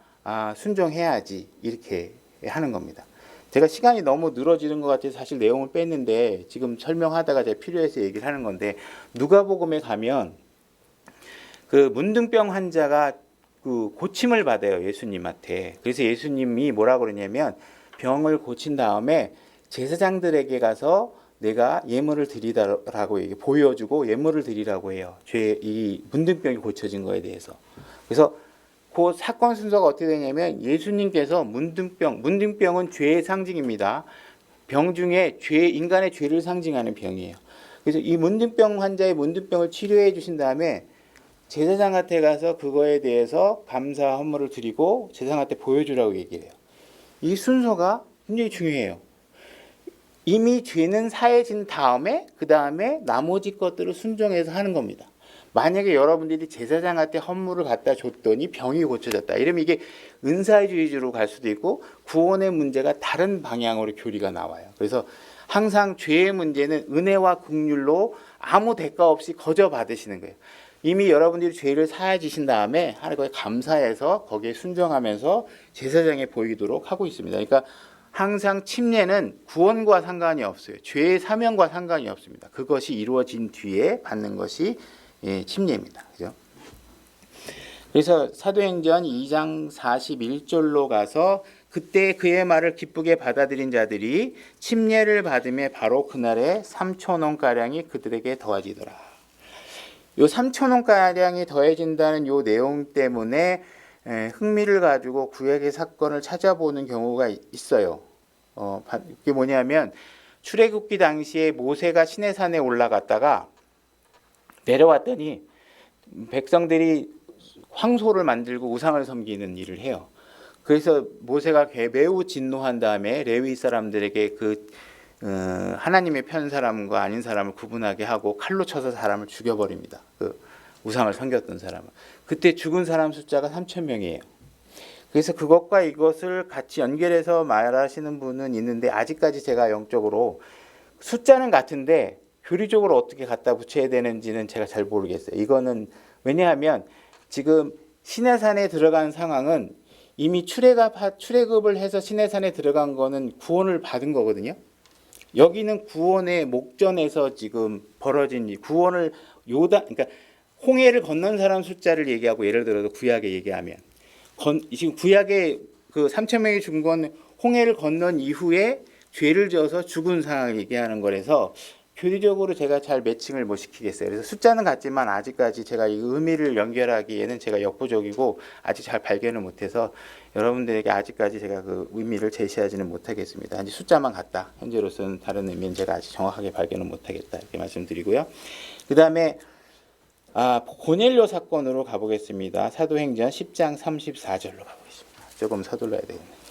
순종해야지 이렇게 하는 겁니다. 제가 시간이 너무 늘어지는 것 같아서 사실 내용을 뺐는데 지금 설명하다가 제가 필요해서 얘기를 하는 건데 누가복음에 가면 그 문둥병 환자가 그 고침을 받아요. 예수님한테. 그래서 예수님이 뭐라 그러냐면 병을 고친 다음에 제사장들에게 가서 내가 예물을 드리라고 보여주고 예물을 드리라고 해요. 이 문둥병이 고쳐진 거에 대해서. 그래서 그 사건 순서가 어떻게 되냐면 예수님께서 문둥병은 죄의 상징입니다. 병 중에 인간의 죄를 상징하는 병이에요. 그래서 이 문둥병 환자의 문둥병을 치료해 주신 다음에 제사장한테 가서 그거에 대해서 감사 헌물을 드리고 제사장한테 보여주라고 얘기를 해요. 이 순서가 굉장히 중요해요. 이미 죄는 사해진 다음에 그 다음에 나머지 것들을 순종해서 하는 겁니다. 만약에 여러분들이 제사장한테 헌물을 갖다 줬더니 병이 고쳐졌다. 이러면 이게 은사주의로 갈 수도 있고 구원의 문제가 다른 방향으로 교리가 나와요. 그래서 항상 죄의 문제는 은혜와 긍휼로 아무 대가 없이 거저 받으시는 거예요. 이미 여러분들이 죄를 사해 주신 다음에 하나님께 감사해서 거기에 순종하면서 제사장에 보이도록 하고 있습니다. 그러니까 항상 침례는 구원과 상관이 없어요. 죄의 사명과 상관이 없습니다. 그것이 이루어진 뒤에 받는 것이 침례입니다. 그죠? 그래서 사도행전 2장 41절로 가서 그때 그의 말을 기쁘게 받아들인 자들이 침례를 받음에 바로 그날에 3,000원 가량이 그들에게 더해지더라. 요 3,000원 가량이 더해진다는 요 내용 때문에 흥미를 가지고 구약의 사건을 찾아보는 경우가 있어요. 이게 뭐냐면 출애굽기 당시에 모세가 시내산에 올라갔다가 내려왔더니 백성들이 황소를 만들고 우상을 섬기는 일을 해요. 그래서 모세가 매우 진노한 다음에 레위 사람들에게 하나님의 편 사람과 아닌 사람을 구분하게 하고 칼로 쳐서 사람을 죽여버립니다. 그 우상을 섬겼던 사람은. 그때 죽은 사람 숫자가 3,000명이에요. 그래서 그것과 이것을 같이 연결해서 말하시는 분은 있는데 아직까지 제가 영적으로 숫자는 같은데 교리적으로 어떻게 갖다 붙여야 되는지는 제가 잘 모르겠어요. 이거는 왜냐하면 지금 시내산에 들어간 상황은 이미 출애굽을 해서 시내산에 들어간 거는 구원을 받은 거거든요. 여기는 구원의 목전에서 지금 벌어진 구원을 그러니까 홍해를 건넌 사람 숫자를 얘기하고 예를 들어서 구약에 얘기하면 지금 구약에 그 3,000명이 죽은 건 홍해를 건넌 이후에 죄를 지어서 죽은 상황을 얘기하는 거라서 교리적으로 제가 잘 매칭을 못 시키겠어요. 그래서 숫자는 같지만 아직까지 제가 이 의미를 연결하기에는 제가 역부족이고 아직 잘 발견을 못해서 여러분들에게 아직까지 제가 그 의미를 제시하지는 못하겠습니다. 단지 숫자만 같다. 현재로서는 다른 의미는 제가 아직 정확하게 발견을 못하겠다. 이렇게 말씀드리고요. 그 다음에 고넬료 사건으로 가보겠습니다. 사도행전 10장 34절로 가보겠습니다. 조금 서둘러야 되겠네요.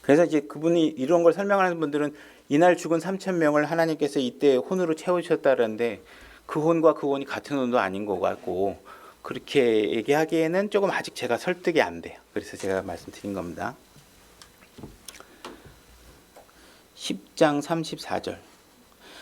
그래서 이제 그분이 이런 걸 설명하는 분들은 이날 죽은 3,000명을 하나님께서 이때 혼으로 채우셨다는데 그 혼과 그 혼이 같은 혼도 아닌 것 같고 그렇게 얘기하기에는 조금 아직 제가 설득이 안 돼요. 그래서 제가 말씀드린 겁니다. 10장 34절.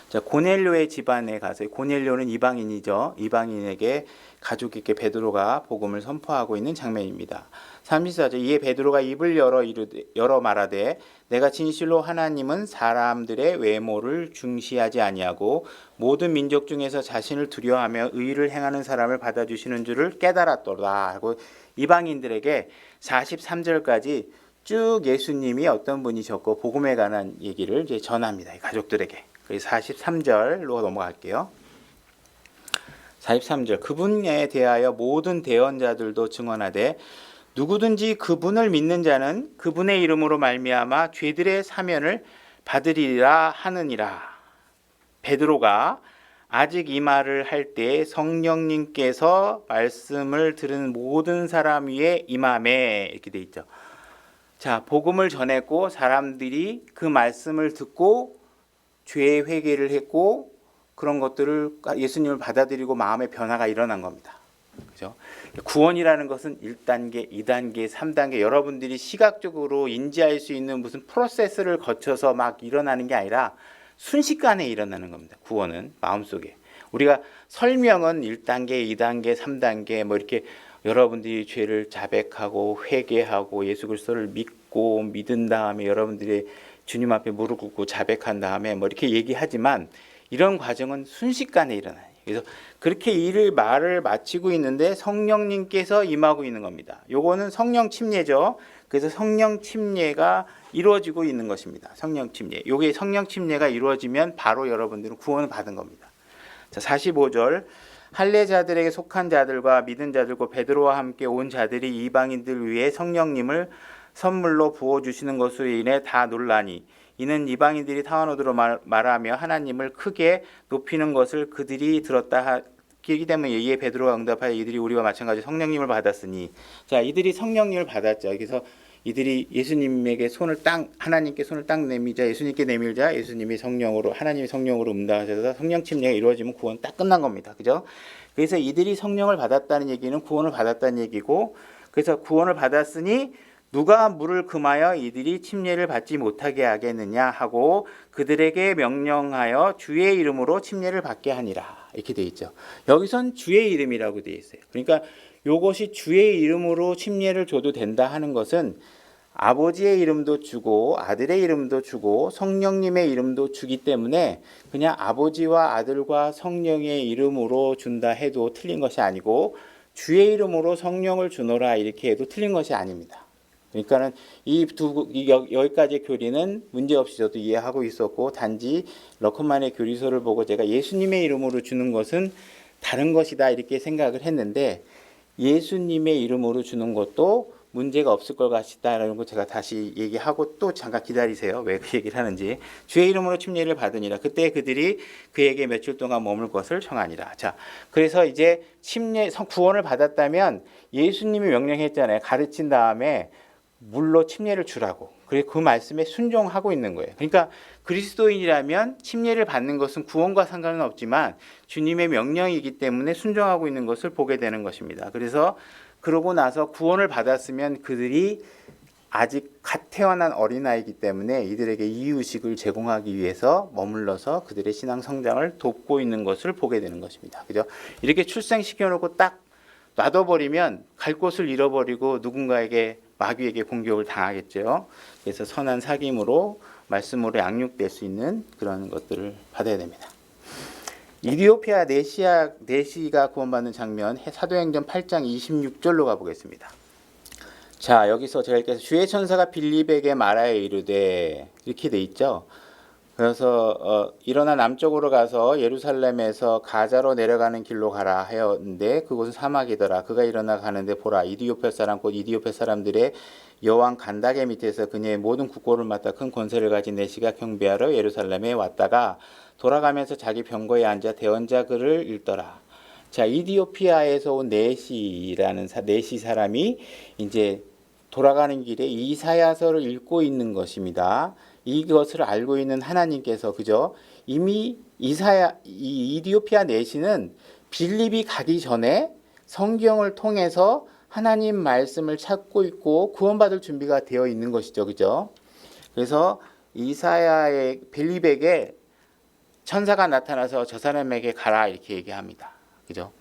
자, 고넬료의 집안에 가서 고넬료는 이방인이죠. 이방인에게 가족에게 베드로가 복음을 선포하고 있는 장면입니다. 34절. 이에 베드로가 입을 열어 말하되 내가 진실로 하나님은 사람들의 외모를 중시하지 아니하고 모든 민족 중에서 자신을 두려워하며 의를 행하는 사람을 받아주시는 줄을 깨달았도다 하고 이방인들에게 43절까지 쭉 예수님이 어떤 분이셨고 복음에 관한 얘기를 이제 전합니다. 이 가족들에게. 43절로 넘어갈게요. 43절. 그분에 대하여 모든 대언자들도 증언하되 누구든지 그분을 믿는 자는 그분의 이름으로 말미암아 죄들의 사면을 받으리라 하느니라. 베드로가 아직 이 말을 할 때 성령님께서 말씀을 들은 모든 사람 위에 임함에 이렇게 돼 있죠. 자, 복음을 전했고 사람들이 그 말씀을 듣고 죄의 회개를 했고 그런 것들을 예수님을 받아들이고 마음의 변화가 일어난 겁니다. 그죠? 구원이라는 것은 1단계, 2단계, 3단계 여러분들이 시각적으로 인지할 수 있는 무슨 프로세스를 거쳐서 막 일어나는 게 아니라 순식간에 일어나는 겁니다. 구원은 마음속에. 우리가 설명은 1단계, 2단계, 3단계 뭐 이렇게 여러분들이 죄를 자백하고 회개하고 예수 그리스도를 믿고 믿은 다음에 여러분들이 주님 앞에 무릎 꿇고 자백한 다음에 뭐 이렇게 얘기하지만 이런 과정은 순식간에 일어나요. 그래서 그렇게 말을 마치고 있는데 성령님께서 임하고 있는 겁니다. 요거는 성령 침례죠. 그래서 성령 침례가 이루어지고 있는 것입니다. 성령 침례. 요게 성령 침례가 이루어지면 바로 여러분들은 구원을 받은 겁니다. 자, 45절. 할례자들에게 속한 자들과 믿은 자들과 베드로와 함께 온 자들이 이방인들 위해 성령님을 선물로 부어주시는 것으로 인해 다 놀라니 이는 이방인들이 타원어로 말하며 하나님을 크게 높이는 것을 그들이 들었다 하기 때문에 이에 베드로가 응답하여 이들이 우리와 마찬가지 성령님을 받았으니 자 이들이 성령님을 받았죠. 그래서 이들이 예수님에게 하나님께 손을 딱 내밀자 예수님께 내밀자 예수님이 성령으로 하나님이 성령으로 응답하셔서 성령 침례가 이루어지면 구원 딱 끝난 겁니다. 그죠? 그래서 이들이 성령을 받았다는 얘기는 구원을 받았다는 얘기고 그래서 구원을 받았으니 누가 물을 금하여 이들이 침례를 받지 못하게 하겠느냐 하고 그들에게 명령하여 주의 이름으로 침례를 받게 하니라 이렇게 돼 있죠. 여기선 주의 이름이라고 돼 있어요. 그러니까 요것이 주의 이름으로 침례를 줘도 된다 하는 것은 아버지의 이름도 주고 아들의 이름도 주고 성령님의 이름도 주기 때문에 그냥 아버지와 아들과 성령의 이름으로 준다 해도 틀린 것이 아니고 주의 이름으로 성령을 주노라 이렇게 해도 틀린 것이 아닙니다. 그러니까는 여기까지의 교리는 문제없이 저도 이해하고 있었고, 단지 러크만의 교리서를 보고 제가 예수님의 이름으로 주는 것은 다른 것이다 이렇게 생각을 했는데, 예수님의 이름으로 주는 것도 문제가 없을 것 같다라는 거 제가 다시 얘기하고, 또 잠깐 기다리세요. 왜 그 얘기를 하는지. 주의 이름으로 침례를 받으니라. 그때 그들이 그에게 며칠 동안 머물 것을 청하니라. 자, 그래서 이제 구원을 받았다면 예수님이 명령했잖아요. 가르친 다음에 물로 침례를 주라고. 그래서 그 말씀에 순종하고 있는 거예요. 그러니까 그리스도인이라면 침례를 받는 것은 구원과 상관은 없지만 주님의 명령이기 때문에 순종하고 있는 것을 보게 되는 것입니다. 그래서 그러고 나서 구원을 받았으면 그들이 아직 갓 태어난 어린아이이기 때문에 이들에게 이유식을 제공하기 위해서 머물러서 그들의 신앙 성장을 돕고 있는 것을 보게 되는 것입니다. 그죠? 이렇게 출생시켜놓고 딱 놔둬버리면 갈 곳을 잃어버리고 누군가에게 마귀에게 공격을 당하겠죠. 그래서 선한 사귐으로 말씀으로 양육될 수 있는 그런 것들을 받아야 됩니다. 이디오피아 내시가 구원받는 장면, 사도행전 8장 26절로 가보겠습니다. 자, 여기서 제가 읽겠습니다. 주의 천사가 빌립에게 말하여 이르되, 이렇게 돼 있죠. 그래서 일어나 남쪽으로 가서 예루살렘에서 가자로 내려가는 길로 가라 하였는데 그곳은 사막이더라. 그가 일어나 가는데 보라, 이디오피아 사람 곧 이디오피아 사람들의 여왕 간다게 밑에서 그녀의 모든 국고를 맡아 큰 권세를 가진 내시가 경배하러 예루살렘에 왔다가 돌아가면서 자기 병거에 앉아 대언자 글을 읽더라. 자, 이디오피아에서 온 내시라는 내시 사람이 이제 돌아가는 길에 이사야서를 읽고 있는 것입니다. 이것을 알고 있는 하나님께서, 그죠? 이미 이디오피아 내시는 빌립이 가기 전에 성경을 통해서 하나님 말씀을 찾고 있고 구원받을 준비가 되어 있는 것이죠, 그죠? 그래서 빌립에게 천사가 나타나서 저 사람에게 가라 이렇게 얘기합니다, 그죠?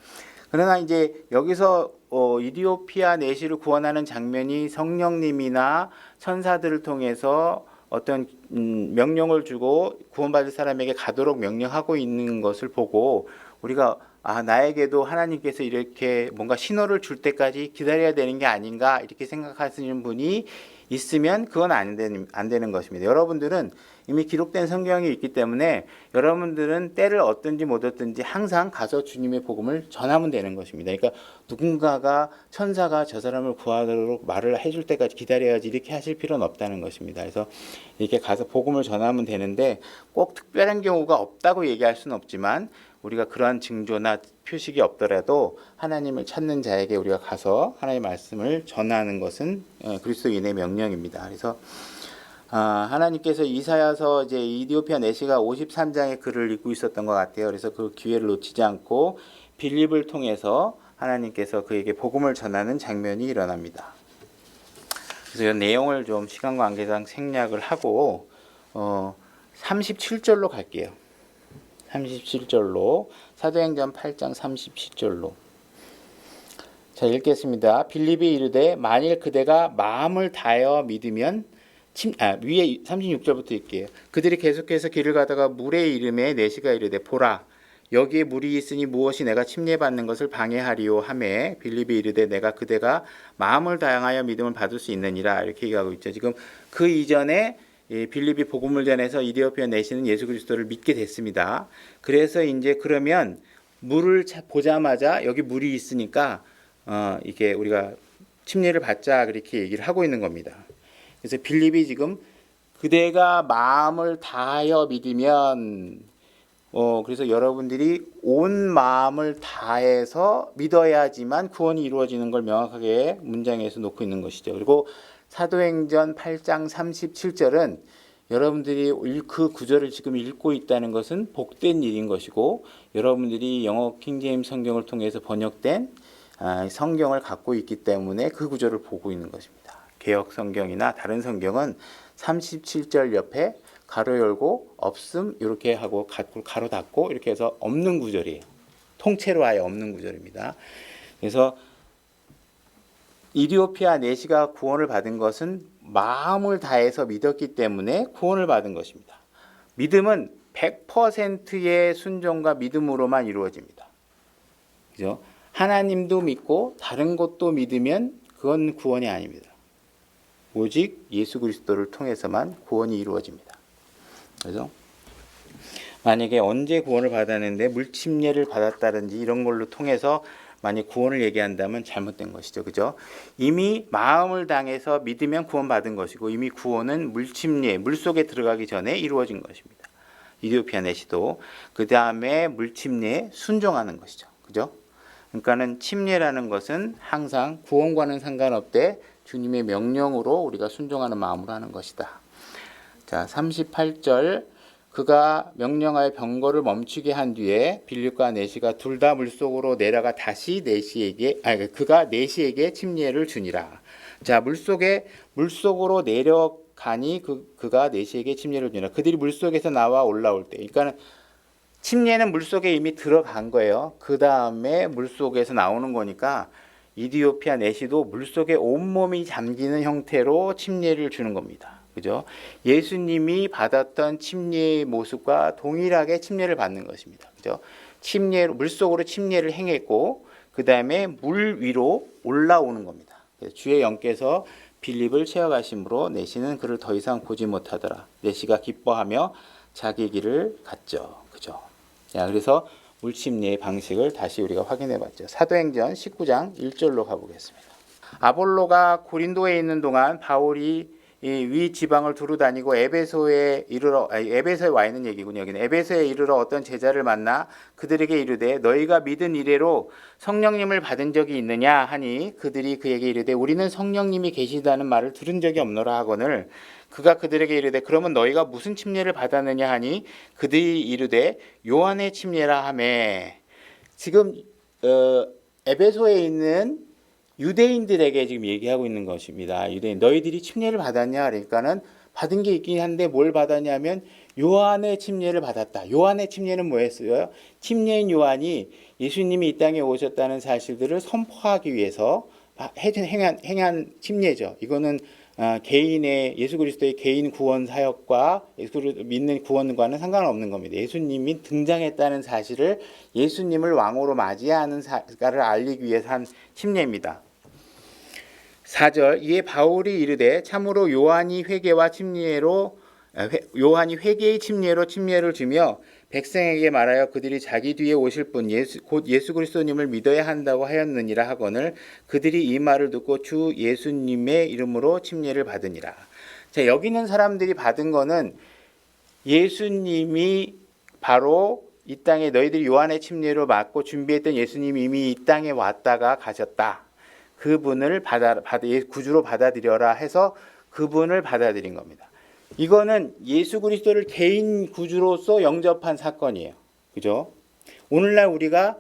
그러나 이제 여기서 이디오피아 내시를 구원하는 장면이 성령님이나 천사들을 통해서 어떤 명령을 주고 구원받을 사람에게 가도록 명령하고 있는 것을 보고 우리가 나에게도 하나님께서 이렇게 뭔가 신호를 줄 때까지 기다려야 되는 게 아닌가 이렇게 생각하시는 분이 있으면 그건 안 되는 것입니다. 여러분들은 이미 기록된 성경이 있기 때문에 여러분들은 때를 얻든지 못 얻든지 항상 가서 주님의 복음을 전하면 되는 것입니다. 그러니까 누군가가 천사가 저 사람을 구하도록 말을 해줄 때까지 기다려야지 이렇게 하실 필요는 없다는 것입니다. 그래서 이렇게 가서 복음을 전하면 되는데 꼭 특별한 경우가 없다고 얘기할 수는 없지만 우리가 그러한 징조나 표식이 없더라도 하나님을 찾는 자에게 우리가 가서 하나님의 말씀을 전하는 것은 그리스도인의 명령입니다. 그래서 하나님께서 이사야서 이제 이디오피아 내시가 53장의 글을 읽고 있었던 것 같아요. 그래서 그 기회를 놓치지 않고 빌립을 통해서 하나님께서 그에게 복음을 전하는 장면이 일어납니다. 그래서 이 내용을 좀 시간 관계상 생략을 하고 37절로 갈게요. 37절로 사도행전 8장 37절로 자 읽겠습니다. 빌립이 이르되 만일 그대가 마음을 다하여 믿으면 위에 36절부터 읽게요. 그들이 계속해서 길을 가다가 물의 이름에 내시가 이르되 보라 여기에 물이 있으니 무엇이 내가 침례받는 것을 방해하리요 하매 빌립이 이르되 내가 그대가 마음을 다하여 믿음을 받을 수 있느니라 이렇게 얘기하고 있죠. 지금 그 이전에 빌립이 복음을 전해서 이디오피아 내시는 예수 그리스도를 믿게 됐습니다. 그래서 이제 그러면 물을 보자마자 여기 물이 있으니까 이게 우리가 침례를 받자 그렇게 얘기를 하고 있는 겁니다. 그래서 빌립이 지금 그대가 마음을 다하여 믿으면 그래서 여러분들이 온 마음을 다해서 믿어야지만 구원이 이루어지는 걸 명확하게 문장에서 놓고 있는 것이죠. 그리고 사도행전 8장 37절은 여러분들이 그 구절을 지금 읽고 있다는 것은 복된 일인 것이고 여러분들이 영어 킹제임스 성경을 통해서 번역된 성경을 갖고 있기 때문에 그 구절을 보고 있는 것입니다. 개역 성경이나 다른 성경은 37절 옆에 가로 열고 없음 이렇게 하고 가로 닫고 이렇게 해서 없는 구절이에요. 통째로 아예 없는 구절입니다. 그래서 이디오피아 내시가 구원을 받은 것은 마음을 다해서 믿었기 때문에 구원을 받은 것입니다. 믿음은 100%의 순종과 믿음으로만 이루어집니다. 그죠? 하나님도 믿고 다른 것도 믿으면 그건 구원이 아닙니다. 오직 예수 그리스도를 통해서만 구원이 이루어집니다. 그래서 만약에 언제 구원을 받았는데 물침례를 받았다든지 이런 걸로 통해서 만약 구원을 얘기한다면 잘못된 것이죠. 그죠? 이미 마음을 당해서 믿으면 구원받은 것이고 이미 구원은 물침례, 물속에 들어가기 전에 이루어진 것입니다. 이디오피아 내시도 그 다음에 물침례에 순종하는 것이죠. 그죠? 그러니까는 침례라는 것은 항상 구원과는 상관없되 주님의 명령으로 우리가 순종하는 마음으로 하는 것이다. 자, 38절 그가 명령하여 병거를 멈추게 한 뒤에 빌립과 내시가 둘 다 물속으로 내려가 다시 그가 내시에게 침례를 주니라. 자, 물속으로 내려가니 그가 내시에게 침례를 주니라. 그들이 물속에서 나와 올라올 때, 그러니까는 침례는 물속에 이미 들어간 거예요. 그 다음에 물속에서 나오는 거니까 이디오피아 내시도 물속에 온몸이 잠기는 형태로 침례를 주는 겁니다. 그죠? 예수님이 받았던 침례의 모습과 동일하게 침례를 받는 것입니다. 그죠? 물속으로 침례를 행했고 그 다음에 물 위로 올라오는 겁니다. 주의 영께서 빌립을 채워가심으로 내시는 그를 더 이상 보지 못하더라. 내시가 기뻐하며 자기 길을 갔죠. 그죠? 자, 그래서 물침례의 방식을 다시 우리가 확인해 봤죠. 사도행전 19장 1절로 가보겠습니다. 아볼로가 고린도에 있는 동안 바울이 위 지방을 두루 다니고 에베소에 와 있는 얘기군요. 여기는 에베소에 이르러 어떤 제자를 만나 그들에게 이르되 너희가 믿은 이래로 성령님을 받은 적이 있느냐 하니 그들이 그에게 이르되 우리는 성령님이 계시다는 말을 들은 적이 없노라 하거늘 그가 그들에게 이르되 그러면 너희가 무슨 침례를 받았느냐 하니 그들이 이르되 요한의 침례라 하매. 지금 에베소에 있는 유대인들에게 지금 얘기하고 있는 것입니다. 유대인 너희들이 침례를 받았냐? 그러니까는 받은 게 있긴 한데 뭘 받았냐면 요한의 침례를 받았다. 요한의 침례는 뭐였어요? 침례인 요한이 예수님이 이 땅에 오셨다는 사실들을 선포하기 위해서 행한 침례죠. 이거는 개인의 예수 그리스도의 개인 구원 사역과 예수 그리스도 믿는 구원과는 상관없는 겁니다. 예수님이 등장했다는 사실을 예수님을 왕으로 맞이하는 사실을 알리기 위해서 한 침례입니다. 4절 이에 바울이 이르되 참으로 요한이 회개의 침례로 침례를 주며 백성에게 말하여 그들이 자기 뒤에 오실 분 곧 예수 그리스도님을 믿어야 한다고 하였느니라 하거늘 그들이 이 말을 듣고 주 예수님의 이름으로 침례를 받으니라. 자, 여기 있는 사람들이 받은 거는 예수님이 바로 이 땅에 너희들이 요한의 침례로 받고 준비했던 예수님이 이미 이 땅에 왔다가 가셨다. 그분을 구주로 받아들여라 해서 그분을 받아들인 겁니다. 이거는 예수 그리스도를 개인 구주로서 영접한 사건이에요. 그죠? 오늘날 우리가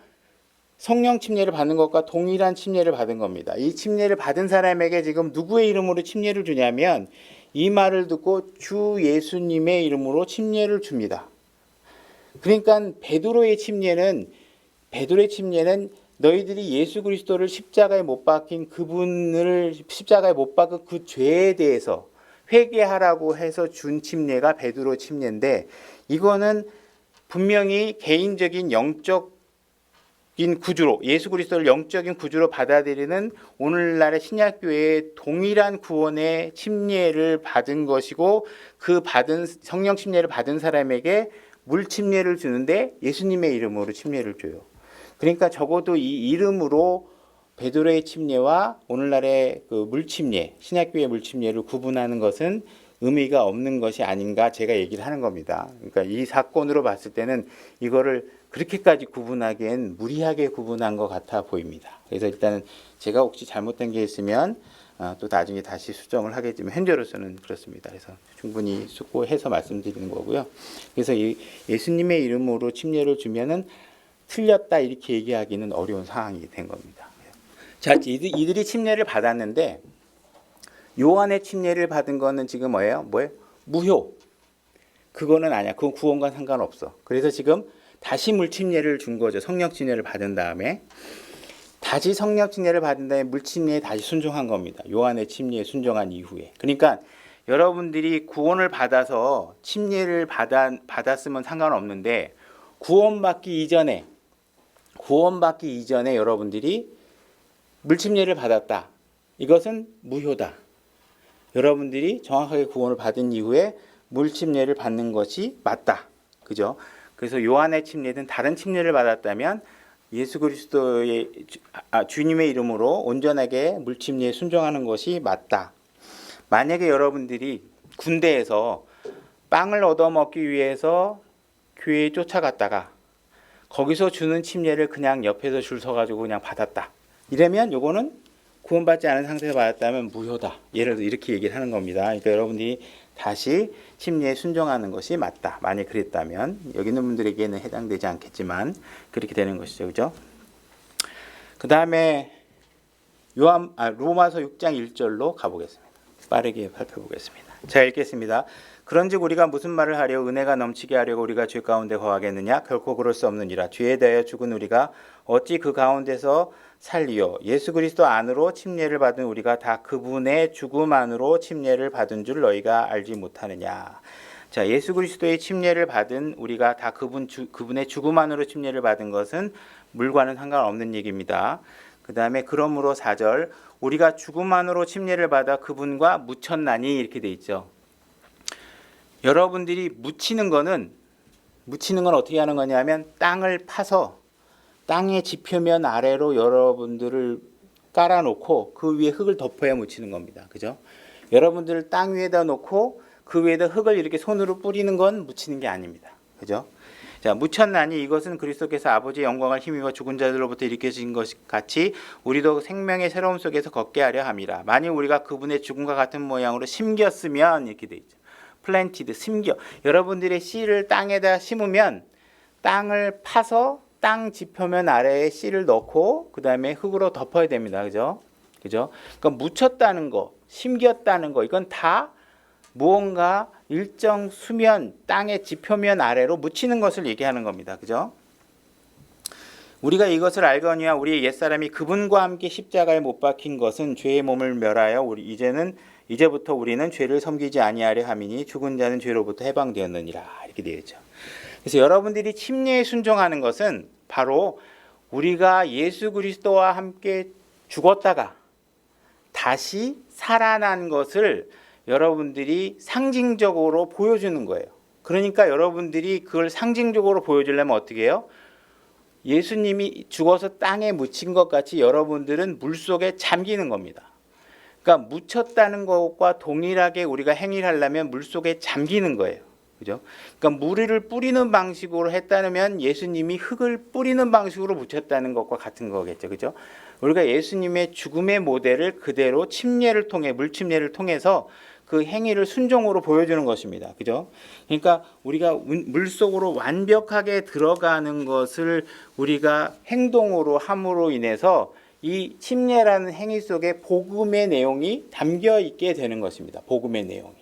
성령 침례를 받는 것과 동일한 침례를 받은 겁니다. 이 침례를 받은 사람에게 지금 누구의 이름으로 침례를 주냐면 이 말을 듣고 주 예수님의 이름으로 침례를 줍니다. 그러니까 베드로의 침례는 너희들이 예수 그리스도를 십자가에 못 박힌 그분을 십자가에 못 박은 그 죄에 대해서 회개하라고 해서 준 침례가 베드로 침례인데 이거는 분명히 개인적인 영적인 구주로 예수 그리스도를 영적인 구주로 받아들이는 오늘날의 신약교회의 동일한 구원의 침례를 받은 것이고 그 받은 성령 침례를 받은 사람에게 물 침례를 주는데 예수님의 이름으로 침례를 줘요. 그러니까 적어도 이 이름으로 베드로의 침례와 오늘날의 그 물침례, 신약교회 물침례를 구분하는 것은 의미가 없는 것이 아닌가 제가 얘기를 하는 겁니다. 그러니까 이 사건으로 봤을 때는 이거를 그렇게까지 구분하기엔 무리하게 구분한 것 같아 보입니다. 그래서 일단은 제가 혹시 잘못된 게 있으면 또 나중에 다시 수정을 하겠지만 현재로서는 그렇습니다. 그래서 충분히 숙고해서 말씀드리는 거고요. 그래서 이 예수님의 이름으로 침례를 주면은 틀렸다 이렇게 얘기하기는 어려운 상황이 된 겁니다. 자, 이들이 침례를 받았는데 요한의 침례를 받은 거는 지금 뭐예요? 무효. 그거는 아니야. 그건 구원과 상관없어. 그래서 지금 다시 물 침례를 준 거죠. 성령 침례를 받은 다음에 다시 성령 침례를 받은 다음에 물 침례에 다시 순종한 겁니다. 요한의 침례에 순종한 이후에. 그러니까 여러분들이 구원을 받아서 침례를 받았으면 상관없는데 구원받기 이전에 여러분들이 물 침례를 받았다. 이것은 무효다. 여러분들이 정확하게 구원을 받은 이후에 물 침례를 받는 것이 맞다. 그죠? 그래서 요한의 침례든 다른 침례를 받았다면 예수 그리스도의 주님의 이름으로 온전하게 물 침례에 순종하는 것이 맞다. 만약에 여러분들이 군대에서 빵을 얻어먹기 위해서 교회에 쫓아갔다가 거기서 주는 침례를 그냥 옆에서 줄 서가지고 그냥 받았다. 이러면 요거는 구원받지 않은 상태에서 받았다면 무효다. 예를 들어 이렇게 얘기를 하는 겁니다. 그러니까 여러분들이 다시 침례에 순종하는 것이 맞다. 만약 그랬다면 여기 있는 분들에게는 해당되지 않겠지만 그렇게 되는 것이죠. 그죠? 그 다음에 로마서 6장 1절로 가보겠습니다. 빠르게 살펴보겠습니다. 자, 읽겠습니다. 그런즉 우리가 무슨 말을 하려 은혜가 넘치게 하려고 우리가 죄 가운데 거하겠느냐? 결코 그럴 수 없느니라. 죄에 대하여 죽은 우리가 어찌 그 가운데서 살리요? 예수 그리스도 안으로 침례를 받은 우리가 다 그분의 죽음 안으로 침례를 받은 줄 너희가 알지 못하느냐? 자, 예수 그리스도의 침례를 받은 우리가 다 그분의 죽음 안으로 침례를 받은 것은 물과는 상관없는 얘기입니다. 그 다음에 그러므로 4절 우리가 죽음 안으로 침례를 받아 그분과 묻혔나니 이렇게 돼 있죠. 여러분들이 묻히는 건 어떻게 하는 거냐면 땅을 파서 땅의 지표면 아래로 여러분들을 깔아놓고 그 위에 흙을 덮어야 묻히는 겁니다. 그죠? 여러분들을 땅 위에다 놓고 그 위에다 흙을 이렇게 손으로 뿌리는 건 묻히는 게 아닙니다. 그죠? 자, 묻혔나니 이것은 그리스도께서 아버지의 영광을 힘입어 죽은 자들로부터 일으켜진 것 같이 우리도 생명의 새로움 속에서 걷게 하려 함이라. 만일 우리가 그분의 죽음과 같은 모양으로 심겼으면 이렇게 돼 있죠. 플랜티드, 심겨. 여러분들의 씨를 땅에다 심으면 땅을 파서 땅 지표면 아래에 씨를 넣고 그 다음에 흙으로 덮어야 됩니다. 그죠? 그죠? 그러니까 묻혔다는 거, 심겼다는 거, 이건 다 무언가 일정 수면, 땅의 지표면 아래로 묻히는 것을 얘기하는 겁니다. 그죠? 우리가 이것을 알거니와 우리의 옛사람이 그분과 함께 십자가에 못 박힌 것은 죄의 몸을 멸하여 이제부터 우리는 죄를 섬기지 아니하려 함이니 죽은 자는 죄로부터 해방되었느니라. 이렇게 되어 있죠. 그래서 여러분들이 침례에 순종하는 것은 바로 우리가 예수 그리스도와 함께 죽었다가 다시 살아난 것을 여러분들이 상징적으로 보여주는 거예요. 그러니까 여러분들이 그걸 상징적으로 보여주려면 어떻게 해요? 예수님이 죽어서 땅에 묻힌 것 같이 여러분들은 물속에 잠기는 겁니다. 그러니까 묻혔다는 것과 동일하게 우리가 행위를 하려면 물속에 잠기는 거예요. 그죠? 그러니까 물을 뿌리는 방식으로 했다면 예수님이 흙을 뿌리는 방식으로 묻혔다는 것과 같은 거겠죠. 그죠? 우리가 예수님의 죽음의 모델을 그대로 침례를 통해 물침례를 통해서 그 행위를 순종으로 보여주는 것입니다. 그죠? 그러니까 우리가 물속으로 완벽하게 들어가는 것을 우리가 행동으로 함으로 인해서 이 침례라는 행위 속에 복음의 내용이 담겨 있게 되는 것입니다. 복음의 내용이.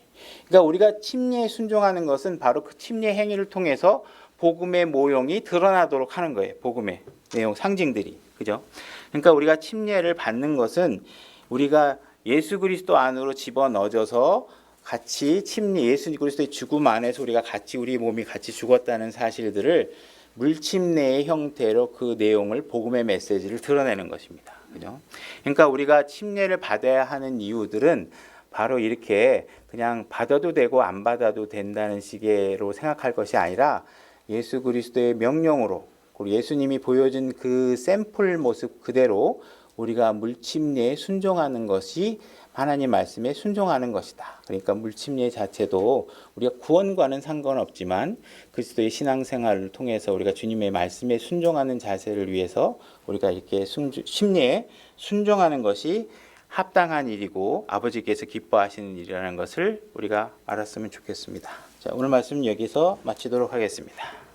그러니까 우리가 침례에 순종하는 것은 바로 그 침례 행위를 통해서 복음의 모형이 드러나도록 하는 거예요. 복음의 내용, 상징들이. 그죠? 그러니까 우리가 침례를 받는 것은 우리가 예수 그리스도 안으로 집어넣어져서 같이 예수 그리스도의 죽음 안에서 우리가 같이 우리 몸이 같이 죽었다는 사실들을 물침례의 형태로 그 내용을 복음의 메시지를 드러내는 것입니다. 그죠? 그러니까 우리가 침례를 받아야 하는 이유들은 바로 이렇게 그냥 받아도 되고 안 받아도 된다는 식으로 생각할 것이 아니라 예수 그리스도의 명령으로 그리고 예수님이 보여준 그 샘플 모습 그대로 우리가 물침례에 순종하는 것이 하나님 말씀에 순종하는 것이다. 그러니까 물침례 자체도 우리가 구원과는 상관없지만 그리스도의 신앙생활을 통해서 우리가 주님의 말씀에 순종하는 자세를 위해서 우리가 이렇게 침례에 순종하는 것이 합당한 일이고 아버지께서 기뻐하시는 일이라는 것을 우리가 알았으면 좋겠습니다. 자, 오늘 말씀 여기서 마치도록 하겠습니다.